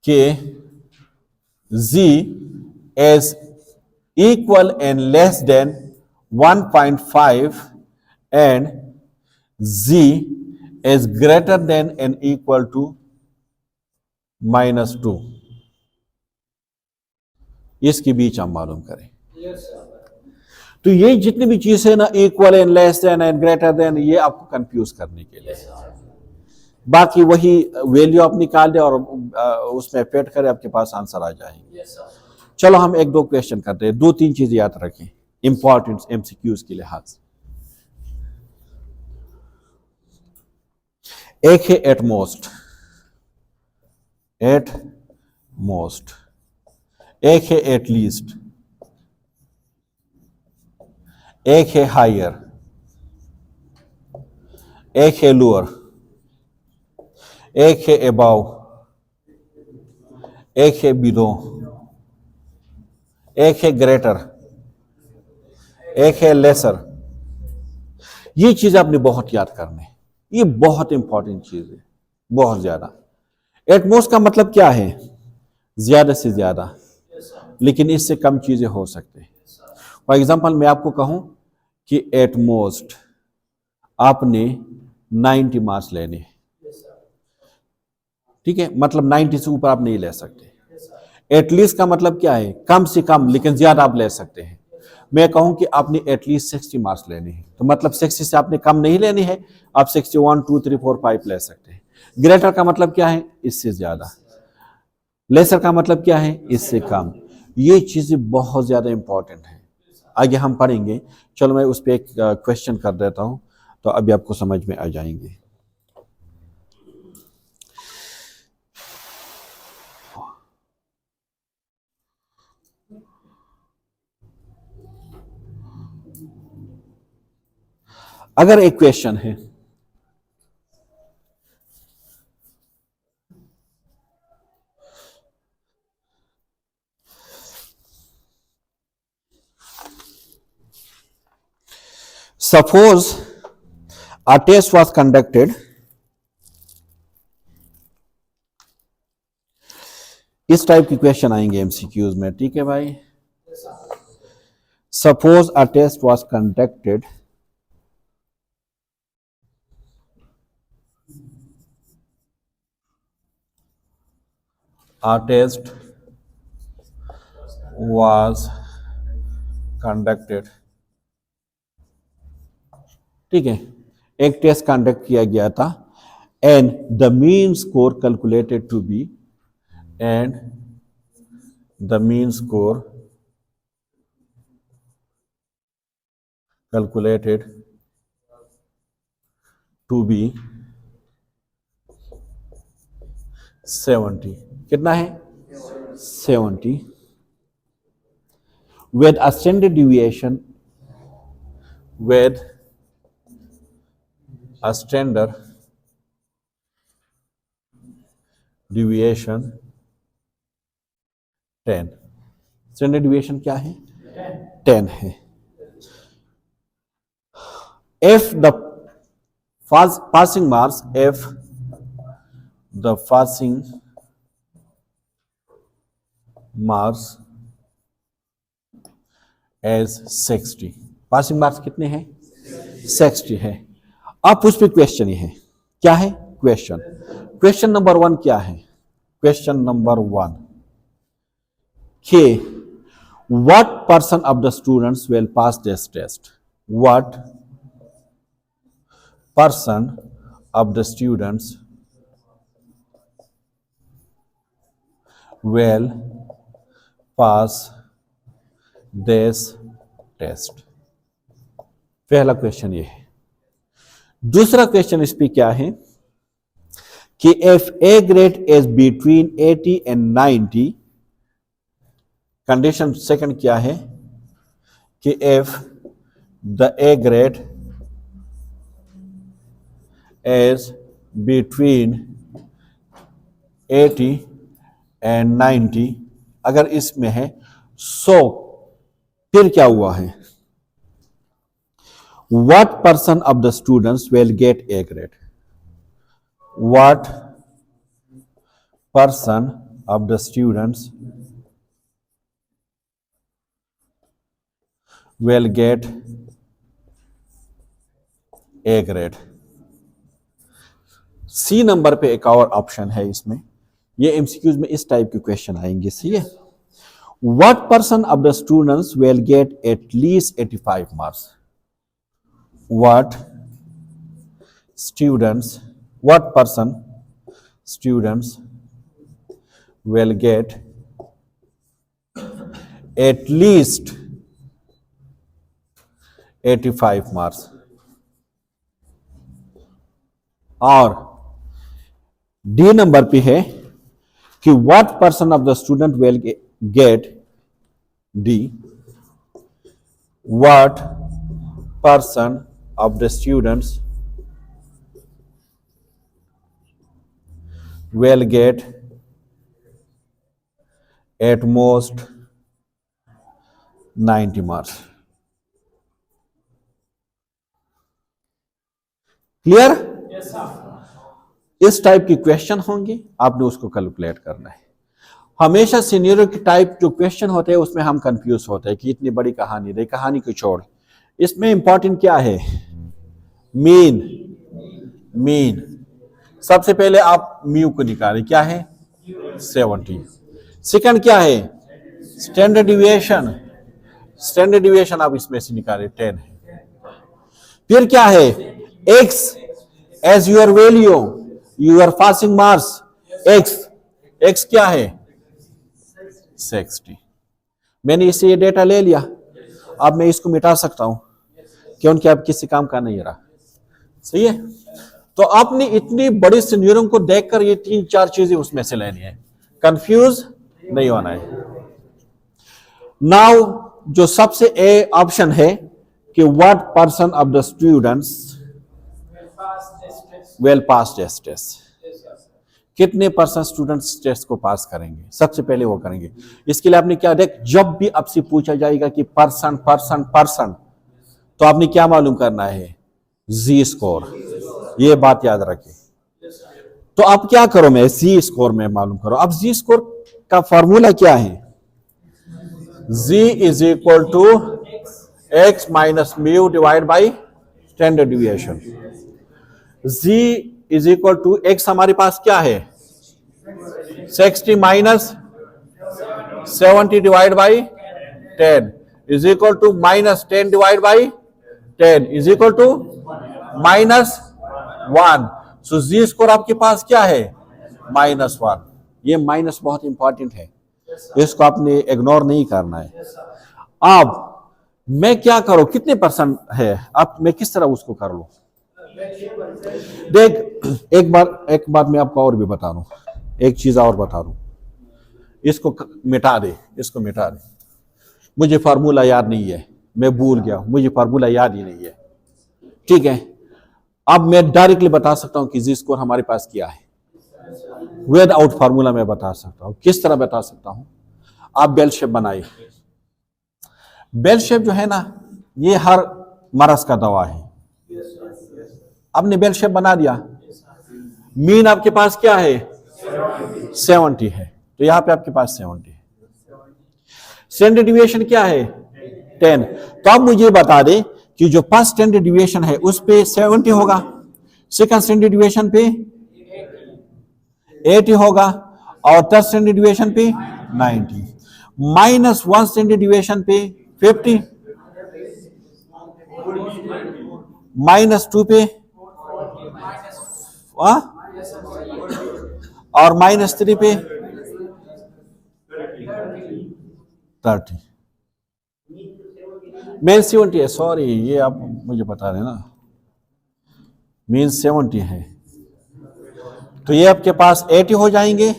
कि z is equal and less than 1.5 and z is greater than and equal to -2, इसके बीच हम मालूम करें। तो ये जितनी भी चीज है ना, equal and less than and greater then, ये आपको कंफ्यूज करने के लिए। बाकी वही वैल्यू आप निकाल दे और उसमें फिट करें, आपके पास आंसर आ जाएंगे। चलो हम एक दो क्वेश्चन करते हैं, दो तीन चीजें याद रखें इंपॉर्टेंट एमसीक्यूज के लिहाज से। एक है एटमोस्ट, एटमोस्ट, एक है एटलीस्ट, एक है हायर, एक है लोअर, एक है अबाव, एक है बिलो, एक है ग्रेटर, एक है लेसर। ये चीज आपने बहुत याद करना है, ये बहुत इंपॉर्टेंट चीज है, बहुत ज्यादा। एटमोस्ट का मतलब क्या है, ज्यादा से ज्यादा, लेकिन इससे कम चीजें हो सकते हैं। फॉर एग्जाम्पल मैं आपको कहूं कि एटमोस्ट आपने 90 मार्क्स लेने हैं, ठीक है, मतलब 90 से ऊपर आप नहीं ले सकते। एटलीस्ट का मतलब क्या है, कम से कम लेकिन ज्यादा आप ले सकते हैं। मैं कहूं कि आपने एटलीस्ट 60 मार्क्स लेने हैं, तो मतलब 60 से आपने कम नहीं लेनी है, आप 61, 2, 3, 4, 5 ले सकते हैं। ग्रेटर का मतलब क्या है, इससे ज्यादा। लेसर का मतलब क्या है, इससे कम। ये चीजें बहुत ज्यादा इंपॉर्टेंट है, आगे हम पढ़ेंगे। चलो मैं उस पर एक क्वेश्चन कर देता हूं, तो अभी आपको समझ में आ जाएंगे। अगर एक क्वेश्चन है, suppose a test was conducted, इस टाइप की क्वेश्चन आएंगे एमसीक्यूज में, ठीक है भाई। Suppose a test was conducted, a test was conducted, ठीक है, एक टेस्ट कंडक्ट किया गया था, and the mean score calculated to be, and the mean score calculated to be 70, कितना है 70, with a standard deviation, with a standard deviation 10, standard deviation क्या है 10 है। if the passing marks, if the passing marks as 60, passing marks कितने हैं 60 है। अब उस पर क्वेश्चन ये है, क्या है क्वेश्चन नंबर 1 क्या है, क्वेश्चन नंबर 1 कि what percent of the students will pass this test, what percent of the students will pass this test, पहला क्वेश्चन ये है। दूसरा क्वेश्चन इस पे क्या है कि if A grade is between 80 and 90, condition second क्या है कि if the A grade is between 80 and 90, अगर इसमें है 100, फिर क्या हुआ है, what percent of the students will get A grade, what percent of the students will get A grade। C number पे एक और ऑप्शन है इसमें, ये एमसीक्यूज में इस टाइप के क्वेश्चन आएंगे, सही है। What percent of the students will get at least 85 marks? What percent students will get at least 85 marks? और डी नंबर पे है कि what percent of the student will get D, what percent of the students will get at most 90 marks। Clear? इस type के question होंगे, आपने उसको calculate करना है। हमेशा सीनियरों की टाइप जो क्वेश्चन होते हैं उसमें हम कंफ्यूज होते हैं कि इतनी बड़ी कहानी दे, कहानी को छोड़, इसमें इंपॉर्टेंट क्या है, मीन। सबसे पहले आप म्यू को निकालें, क्या है 70। सेकंड क्या है स्टैंडर्ड डिविएशन आप इसमें से निकालें 10 है। फिर क्या है x as your value, your passing marks, x क्या है 60। मैंने इससे ये डेटा ले लिया, अब मैं इसको मिटा सकता हूं क्योंकि अब किसी काम का नहीं रहा। सही है। तो आपने इतनी बड़ी सिनेरियो को देखकर ये 3-4 चीजें उसमें से लेनी है, कंफ्यूज नहीं होना है। नाउ जो सबसे ए ऑप्शन है कि what percent of the students will pass test, कितने परसेंट स्टूडेंट्स टेस्ट को पास करेंगे, सबसे पहले वो करेंगे। इसके लिए आपने क्या देख, जब भी आपसे पूछा जाएगा कि परसेंट तो आपने क्या मालूम करना है, जी स्कोर। ये बात याद रखें। तो आप क्या करो, मैं जी स्कोर में मालूम करो। अब जी स्कोर का फॉर्मूला क्या है, Z is equal to x minus mu divide by standard deviation. Z is equal to X हमारे पास क्या है 60 minus 70 divide by 10 is equal to minus 10 divide by 10 is equal to -1। So Z score आपके पास क्या है -1। ये minus बहुत इंपॉर्टेंट है, इसको आपने इग्नोर नहीं करना है। अब मैं क्या करूं, कितने परसेंट है, अब मैं किस तरह उसको कर लूं। देख एक बार मैं आपको और भी बता रहा हूं, एक चीज और बता रहा हूं, इसको मिटा दे, इसको मिटा दे। मुझे फार्मूला याद नहीं है, मैं भूल गया, मुझे फार्मूला याद ही नहीं है। ठीक है, अब मैं डायरेक्टली बता सकता हूं कि जी स्कोर हमारे पास क्या है, विदाउट फार्मूला मैं बता सकता हूं। किस तरह बता सकता हूं, आप बेल शेप बनाइए। बेल शेप जो है ना, ये हर मरज का दवा है। आपने बेल शेप बना दिया, मीन आपके पास क्या है 70 है, तो यहां पे आपके पास 70 है। स्टैंडर्ड डिविएशन क्या है 10। तो अब मुझे बता दें कि जो फर्स्ट स्टैंडर्ड डिविएशन है उस पे 70 होगा, सेकंड स्टैंडर्ड डिविएशन पे 80 होगा और थर्ड स्टैंडर्ड डिविएशन पे 90, -1 स्टैंडर्ड डिविएशन पे 50, -2 पे और -3 पे 30। मेन 70 है, सॉरी ये आप मुझे बता रहे ना, मेन 70 है, तो ये आपके पास 80 हो जाएंगे,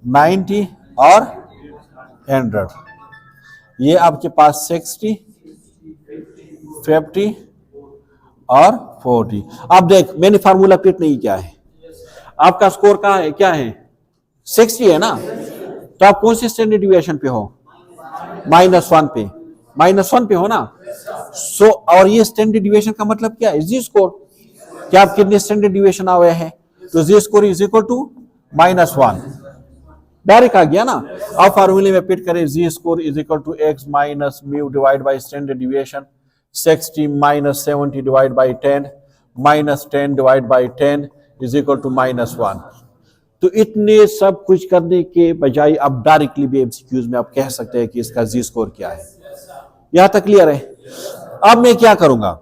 90 और 100। ये आपके पास 60, 50 और 40। अब देख मैंने फार्मूला फिट नहीं किया है, आपका स्कोर कहां है, क्या है 60 है ना, तो आप कौन से स्टैंडर्ड डिविएशन पे हो -1 पे, -1 पे हो ना। सो और ये स्टैंडर्ड डिविएशन का मतलब क्या है, जी स्कोर, क्या आप कितने स्टैंडर्ड डिविएशन आए हैं, तो Z score is equal to -1, direct आ गया ना। अब फार्मूले में फिट करें, Z score is equal to x minus mu divide by standard deviation, 60 minus 70 divide by 10 -10 divide by 10 is equal to -1। तो इतने सब कुछ करने के बजाय अब डायरेक्टली भी एमसीक्यूज में आप कह सकते हैं कि इसका जी स्कोर क्या है। यहां तक क्लियर है। अब मैं क्या करूंगा,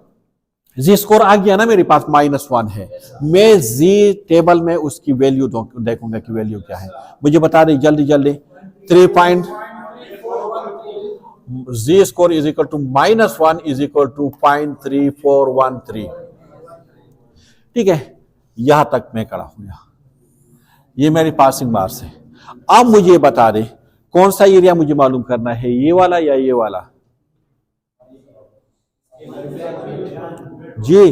जी स्कोर आ गया ना मेरे पास -1 है, मैं जी टेबल में उसकी वैल्यू देखूंगा कि वैल्यू क्या है। मुझे बता दें जल्दी 3 Z score is equal to -1 is equal to 0.3413। ठीक है, यहां तक मैं खड़ा हूं, ये मेरी पासिंग मार्क्स है। अब मुझे बता दे कौन सा एरिया मुझे मालूम करना है, ये वाला या ये वाला। जी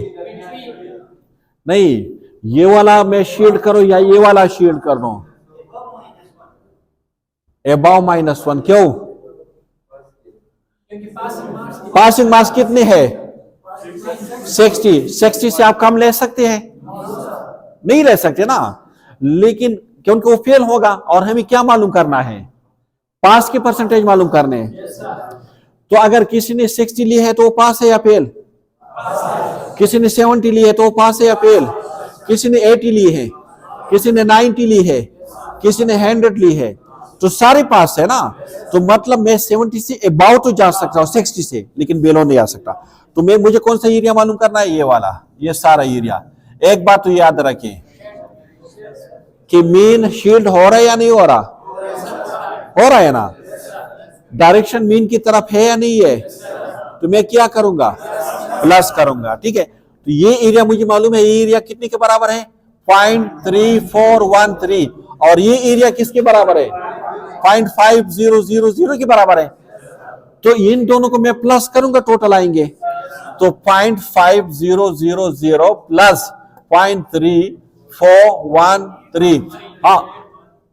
नहीं, ये वाला मैं शील्ड करूं या ये वाला शील्ड कर दूं, अबव -1। क्यों, पासिंग मार्क्स कितने हैं 60 से आप कम ले सकते हैं, नहीं ले सकते ना, लेकिन क्योंकि वो फेल होगा और हमें क्या मालूम करना है, पास के परसेंटेज मालूम करने हैं। तो अगर किसी ने 60 ली है तो वो पास है या फेल, किसी ने 70 ली है तो वो पास है या फेल, किसी ने 80 ली है, किसी ने 90 ली है, किसी ने 100 ली है, तो सारे पास है ना। तो मतलब मैं 70 से अबाउ तो जा सकता हूं 60 से, लेकिन बेलो नहीं आ सकता। तो मुझे कौन सा एरिया मालूम करना है, ये वाला, ये सारा एरिया। एक बात तो याद रखें कि मीन शील्ड हो रहा है या नहीं हो रहा, हो रहा है ना? डायरेक्शन मीन की तरफ है या नहीं है? तो मैं क्या करूंगा? प्लस करूंगा। ठीक है, तो ये एरिया मुझे मालूम है, ये एरिया कितने के बराबर है? 0.3413। और ये एरिया किसके बराबर है? 0.5000 के बराबर है। तो इन दोनों को मैं प्लस करूंगा, टोटल आएंगे। तो 0.5000 प्लस 0.3413। हाँ,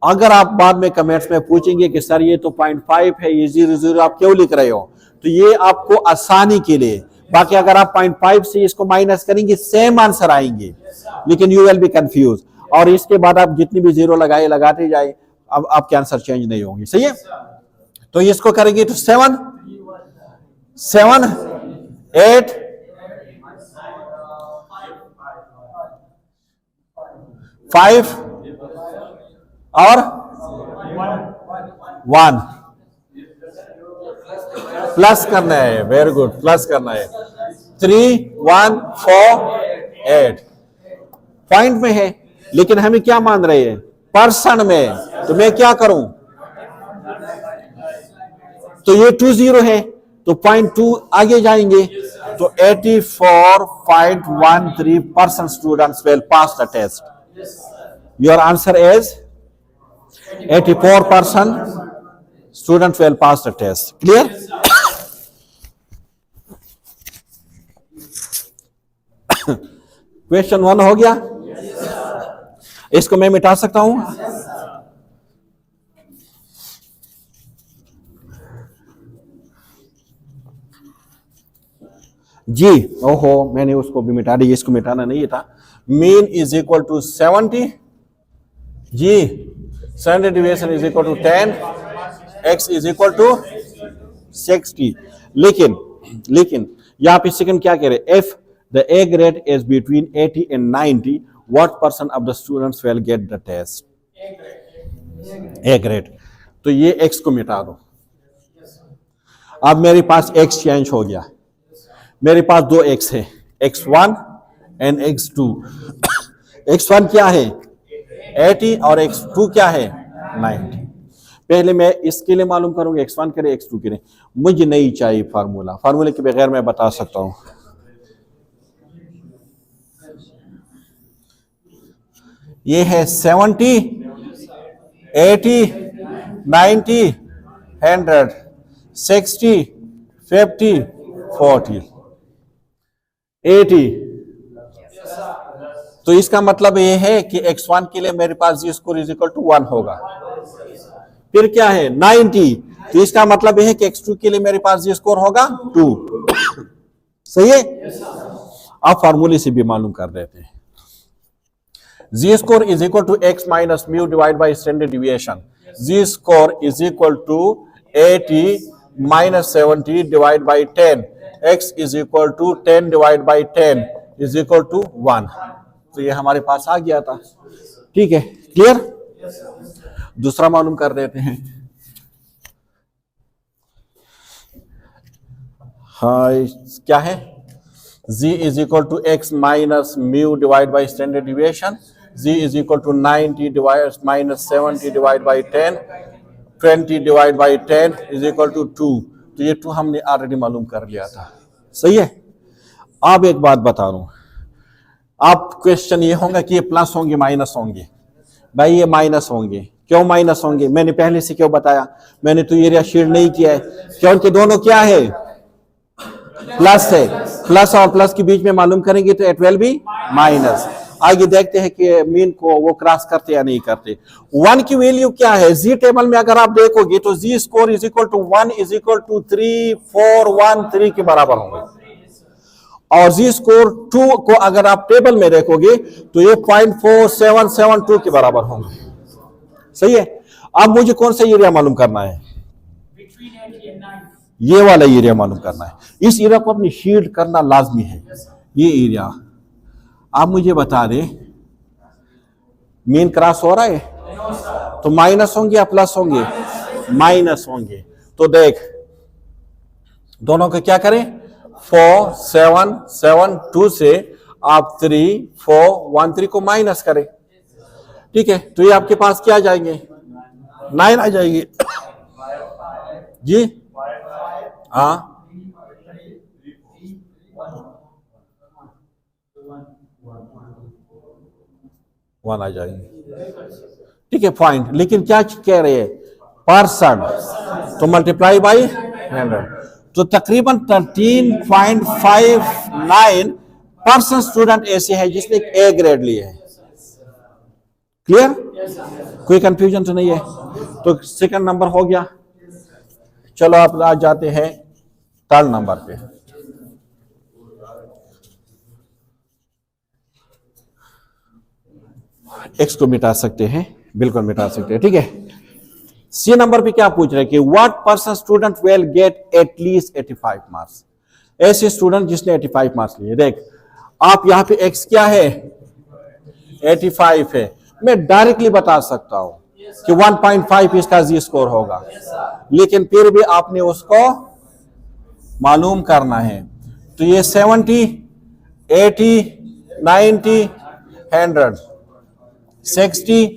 अगर आप बाद में कमेंट्स में पूछेंगे कि सर ये तो 0.5 है, ये 0.00 आप क्यों लिख रहे हो, तो ये आपको आसानी के लिए। बाकी अगर आप 0.5 से इसको माइनस करेंगे सेम आंसर आएंगे, लेकिन यू विल बी कंफ्यूज। और इसके बाद आप जितनी भी जीरो लगाते जाए, अब आपके आंसर चेंज नहीं होंगे। सही है, तो इसको करेंगे तो 7 8 5 और 1 प्लस करना है। वेरी गुड, प्लस करना है। 3 1 4 8 पॉइंट में है, लेकिन हमें क्या मान रहे हैं? परसेंट में। तो मैं क्या करूं? तो ये 20 है, तो 0.2 आगे जाएंगे, तो 84.13% students will pass the test. Your answer is 84% students will pass the test. Clear? Question 1 हो गया। इसको मैं मिटा सकता हूं। जी, ओहो, मैंने उसको भी मिटा दिया, इसको मिटाना नहीं था। मीन इज इक्वल टू 70 जी, standard deviation is equal to 10, X is equal to 60। लेकिन यहां पे सेकंड क्या कह रहे? If the A grade is between 80 and 90, what % of the students will get the test? A grade. तो ये x को मिटा दो। अब मेरे पास एक्स चेंज हो गया। मेरे पास 2 एक्स है, x1 एंड x2। x1 क्या है? 80 और x2 क्या है? 90। पहले मैं इसके लिए मालूम करूंगा, x1 करे x2 करे। मुझे नहीं चाहिए फार्मूला, फार्मूले के बगैर मैं बता सकता हूं। ये है 70 80 90 100 60 50 40 80। तो इसका मतलब ये है कि x1 के लिए मेरे पास जी स्कोर इज इक्वल टू 1 होगा। फिर क्या है? 90। तो इसका मतलब ये है कि x2 के लिए मेरे पास जी स्कोर होगा 2। सही है? आप फार्मूले से भी मालूम कर देते हैं। Z score is equal to x minus mu divide by standard deviation. Z score is equal to 80 minus 70 divide by 10। x is equal to 10 divide by 10 is equal to 1। तो ये हमारे पास आ गया था। ठीक है, क्लियर? दूसरा मालूम कर देते हैं। हाँ, क्या है? z is equal to x minus mu divide by standard deviation. z is equal to 90 divide minus 70 divide by 10, 20 divide by 10 is equal to 2। तो ये 2 हमने ऑलरेडी मालूम कर लिया था। सही है? अब एक बात बता रहा हूं, आप क्वेश्चन ये होगा कि ये प्लस होंगे माइनस होंगे। भाई ये माइनस होंगे। क्यों माइनस होंगे? मैंने पहले से क्यों बताया? मैंने तो एरिया शेड नहीं किया है, क्योंकि दोनों क्या है? प्लस है। प्लस और प्लस के बीच में मालूम करेंगे तो इट विल बी माइनस। आगे देखते हैं कि मीन को वो क्रॉस करते या नहीं करते। 1 की वैल्यू क्या है? जी टेबल में अगर आप देखोगे तो Z score is equal to 1 is equal to 3413 के बराबर होंगे। और जी स्कोर 2 को अगर आप टेबल में देखोगे तो ये 0.4772 के बराबर होंगे। सही है? अब मुझे कौन सा एरिया मालूम करना है? ये वाला एरिया मालूम करना है। इस एरिया को अपनी शील्ड करना लाजमी है। ये एरिया आप मुझे बता दें, मीन क्रॉस हो रहा है तो माइनस होंगे या प्लस होंगे? माइनस होंगे। तो देख, दोनों को क्या करें? 4 7 7 2 से आप 3 4 1 3 को माइनस करें। ठीक है, तो ये आपके पास क्या आ जाएंगे? 9 आ जाएगी। जी हाँ, 1 आ जाएंगे, ठीक है पॉइंट। लेकिन क्या कह रहे हैं, परसेंट, तो मल्टीप्लाई बाई 100, तो तकरीबन 13.59% स्टूडेंट ऐसे हैं जिसने ए ग्रेड लिए है। क्लियर, कोई कंफ्यूजन तो नहीं है। तो सेकंड नंबर हो गया। चलो आप आज जाते हैं थर्ड नंबर पे। एक्स को मिटा सकते हैं, बिल्कुल मिटा सकते हैं, ठीक है। सी नंबर पे क्या पूछ रहे हैं कि what person student will get at least 85 marks. ऐसे स्टूडेंट जिसने 85 मार्क्स लिए। देख आप यहां पे एक्स क्या है, 85 है। मैं डायरेक्टली बता सकता हूं कि 1.5 इसका जी स्कोर होगा, लेकिन फिर भी आपने उसको मालूम करना है। तो ये 70, 80, 90, 100, 60,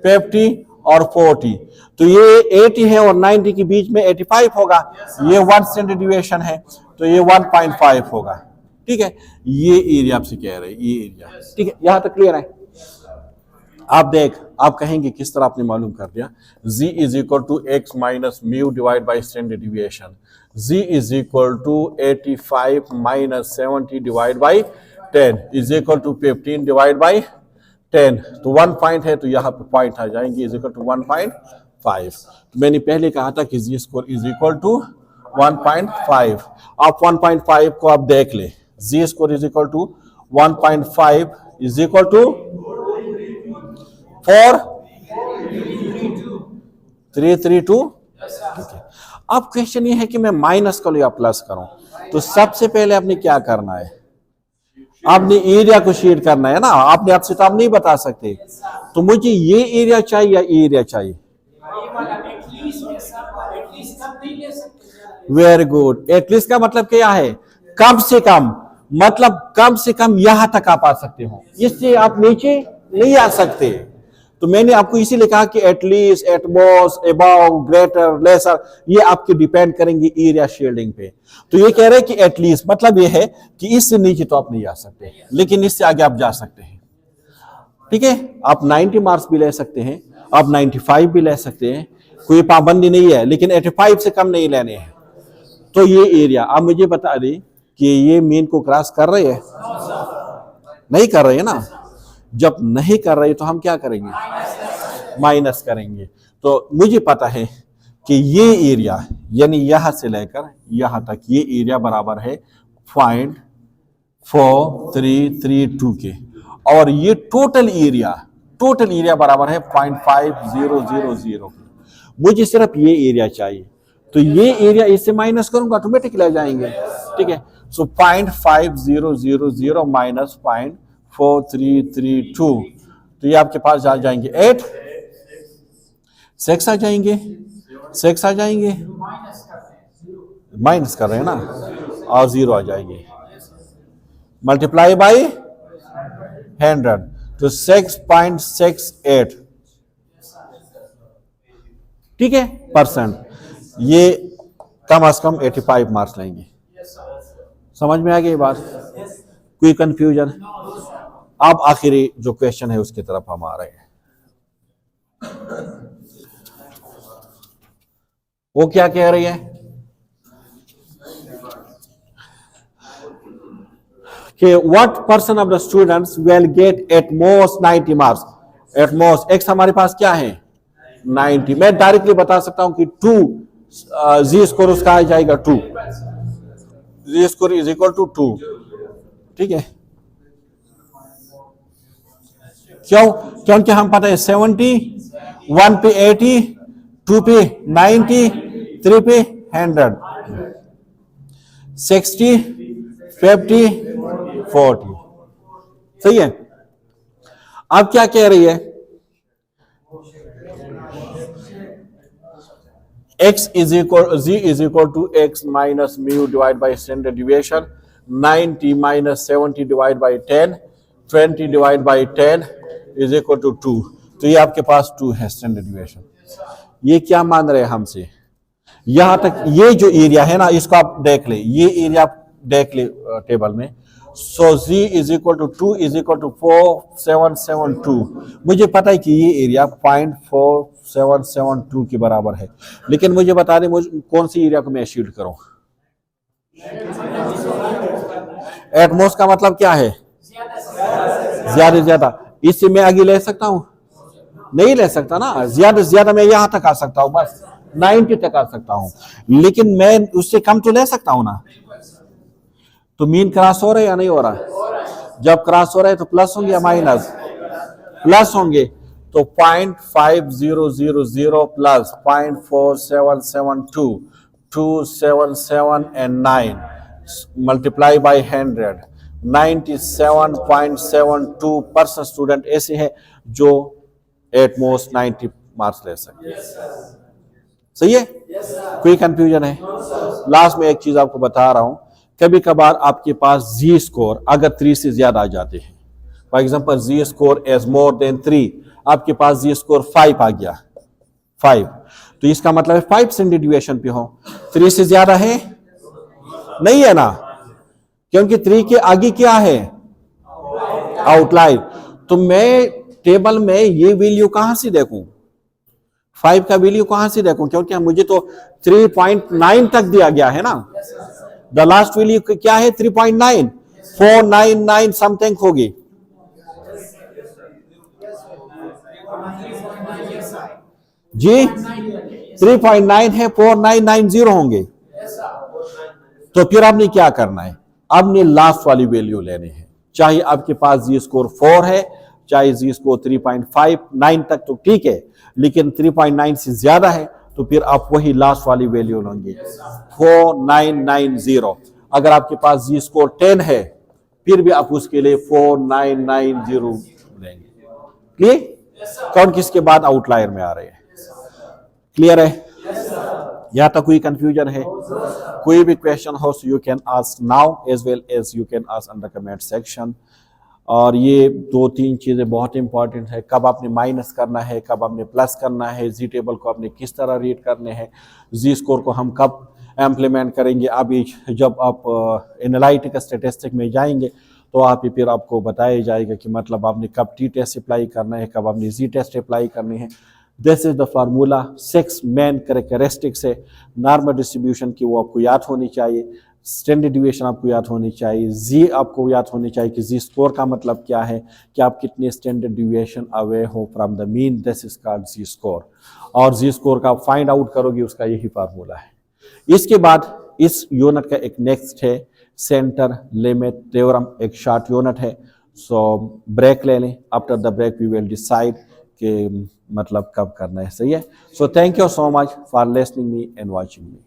50 और 40, तो ये 80 है और 90 के बीच में 85 होगा। ये 1 स्टैंडर्ड डिविएशन है, तो ये 1.5 होगा, ठीक है। ये एरिया आपसे कह रहे हैं, ये एरिया, ठीक है। यहां तक क्लियर है। आप देख, आप कहेंगे किस तरह आपने मालूम कर दिया। z is equal to x minus mu divide by standard deviation. z is equal to 85 minus 70 divide by 10 is equal to 15 divide by 10। तो 1 पॉइंट है, तो यहाँ पे पॉइंट आ जाएंगे, इज इक्वल टू 1.5। तो मैंने पहले कहा था कि Z score is equal to 1.5। आप 1.5 को आप देख ले, Z score is equal to 1.5 is equal to 4,332। ठीक है। अब क्वेश्चन ये है कि मैं माइनस करूं या प्लस करूं। तो सबसे पहले आपने क्या करना है, आपने एरिया को शेड करना है ना। आपने आपसे तो आप नहीं बता सकते, तो मुझे ये एरिया चाहिए या ये एरिया चाहिए। Very good. एटलीस्ट का मतलब क्या है, कम से कम, मतलब कम से कम यहां तक आप आ सकते हो, इससे आप नीचे नहीं आ सकते। तो मैंने आपको इसीलिए कहा कि at least, at most, above, greater, lesser, ये आपके डिपेंड करेंगे एरिया शेडिंग पे। तो ये कह रहे हैं कि एटलीस्ट मतलब ये है कि इससे नीचे तो आप नहीं आ सकते, लेकिन इससे आगे आप जा सकते हैं, ठीक है। आप 90 मार्क्स भी ले सकते हैं, आप 95 भी ले सकते हैं, कोई पाबंदी नहीं है, लेकिन 85 से कम नहीं लेने हैं। तो ये एरिया आप मुझे बता दें कि ये मीन को क्रॉस कर रहे हैं, नहीं कर रहे हैं ना। जब नहीं कर रहे तो हम क्या करेंगे, माइनस करेंगे। तो मुझे पता है कि ये एरिया यानी यहां से लेकर यहां तक ये एरिया बराबर है 0.4332 के, और ये टोटल एरिया बराबर है 0.5000 के। मुझे सिर्फ ये एरिया चाहिए, तो ये एरिया इससे माइनस करूंगा ऑटोमेटिकली आ जाएंगे, ठीक है। सो 0.5000 माइनस 0.4332, तो ये आपके पास आ जाएंगे 8, 6 आ जाएंगे, 6 आ जाएंगे, माइनस कर रहे हैं ना, और 0 आ जाएंगे, मल्टीप्लाई बाई 100, तो 6.68, ठीक है, परसेंट। ये कम से कम 85 मार्क्स लेंगे। समझ में आ गई बात, कोई कंफ्यूजन। अब आखिरी जो क्वेश्चन है उसकी तरफ हम आ रहे हैं। वो क्या कह रही है कि what percent of the students will get at most 90 marks. At most x हमारे पास क्या है 90। मैं डायरेक्टली बता सकता हूं कि 2 जी स्कोर उसका आ जाएगा 2, जी स्कोर इज इक्वल टू 2, ठीक है। क्यों, क्योंकि हम पता है 70, 1 पे 80, 2 पे 90, 3 पे 100, 60, 50, 40, सही है। अब क्या कह रही है, x is equal z is equal to x minus mu divide by standard deviation, 90 minus 70 divide by 10, 20 divide by 10 is equal to 2। तो ये आपके पास 2 है स्टैंडर्ड डिविएशन। ये क्या मान रहे हैं हमसे, यहां तक ये जो एरिया है ना, इसको आप देख ले, ये एरिया आप देख ले टेबल में। So z is equal to 2 is equal to 4772। मुझे पता है कि ये एरिया 0.4772 के बराबर है, लेकिन मुझे बता दें मुझे कौन सी एरिया को मैं शीट करूं। एटमोस्ट का मतलब क्या है? ज्यादा से ज्यादा। इससे मैं आगे ले सकता हूं? नहीं ले सकता ना। ज्यादा से ज्यादा मैं यहां तक आ सकता हूं, बस 90 तक आ सकता हूं, लेकिन मैं उससे कम तो ले सकता हूं ना। तो मीन क्रॉस हो रहा है या नहीं हो रहा? जब क्रॉस हो रहा है तो प्लस होंगे या माइनस? प्लस होंगे। तो 0.5000 plus 0.4772, 277 and 9 multiply by 100, 97.72% student ऐसे है जो एट मोस्ट 90 मार्क्स ले सकते हैं। सही है? कोई कंफ्यूजन है? लास्ट में एक चीज आपको बता रहा हूं, कभी कभार आपके पास जी स्कोर अगर 3 से ज्यादा आ जाते हैं, for example z score is more than 3, आपके पास जी स्कोर 5 आ गया, 5, तो इसका मतलब है 5 स्टैंडर्ड डिविएशन पे हो। 3 से ज्यादा है? नहीं है ना, क्योंकि 3 के आगे क्या है? आउटलायर। तो मैं टेबल में ये वैल्यू कहां से देखूं? 5 का वैल्यू कहां से देखूं? क्योंकि मुझे तो 3.9 तक दिया गया है ना। द लास्ट वैल्यू क्या है? 3.9, 499 समथिंग होगी। जी 3.9 है, 4990 होंगे। तो फिर आपने क्या करना है? आपने लास्ट वाली वैल्यू लेनी है, चाहे आपके पास जी स्कोर 4 है, चाहे जी स्कोर 3.59 तक तो ठीक है, लेकिन 3.9 से ज्यादा है तो फिर आप वही लास्ट वाली वैल्यू लेंगे, 4990। अगर आपके पास जी स्कोर 10 है फिर भी आप उसके लिए 4990 लेंगे। क्लियर? कौन किसके बाद आउटलायर में आ रहे हैं? क्लियर है? यहां तक कोई कंफ्यूजन है? कोई भी क्वेश्चन हो you can ask now as well as you can ask under comment section. और ये 2-3 चीजें बहुत इंपॉर्टेंट है, कब आपने माइनस करना है, कब आपने प्लस करना है, जी टेबल को आपने किस तरह रीड करने हैं, जी स्कोर को हम कब इम्प्लीमेंट करेंगे। अभी जब आप एनालिटिकल स्टैटिस्टिक में जाएंगे तो आप फिर आपको बताया जाएगा कि मतलब आपने कब टी टेस्ट अप्लाई करना है, कब आपने जी टेस्ट अप्लाई करनी है। This is the formula. 6 main characteristics है नॉर्मल डिस्ट्रीब्यूशन की, वो आपको याद होनी चाहिए। स्टैंडर्ड डिविएशन आपको याद होनी चाहिए, जी आपको याद होनी चाहिए कि जी स्कोर का मतलब क्या है, कि आप कितने स्टैंडर्ड डिविएशन अवे हो from the mean, this is called ji score. और जी स्कोर का फाइंड आउट करोगे, उसका यही फार्मूला है। इसके बाद इस यूनिट का एक नेक्स्ट है सेंटर लिमिट थ्योरम, एक शॉर्ट यूनिट है। सो ब्रेक ले लें, after the break we will decide कि मतलब कब करना है। सही है? So thank you so much for listening me and watching me.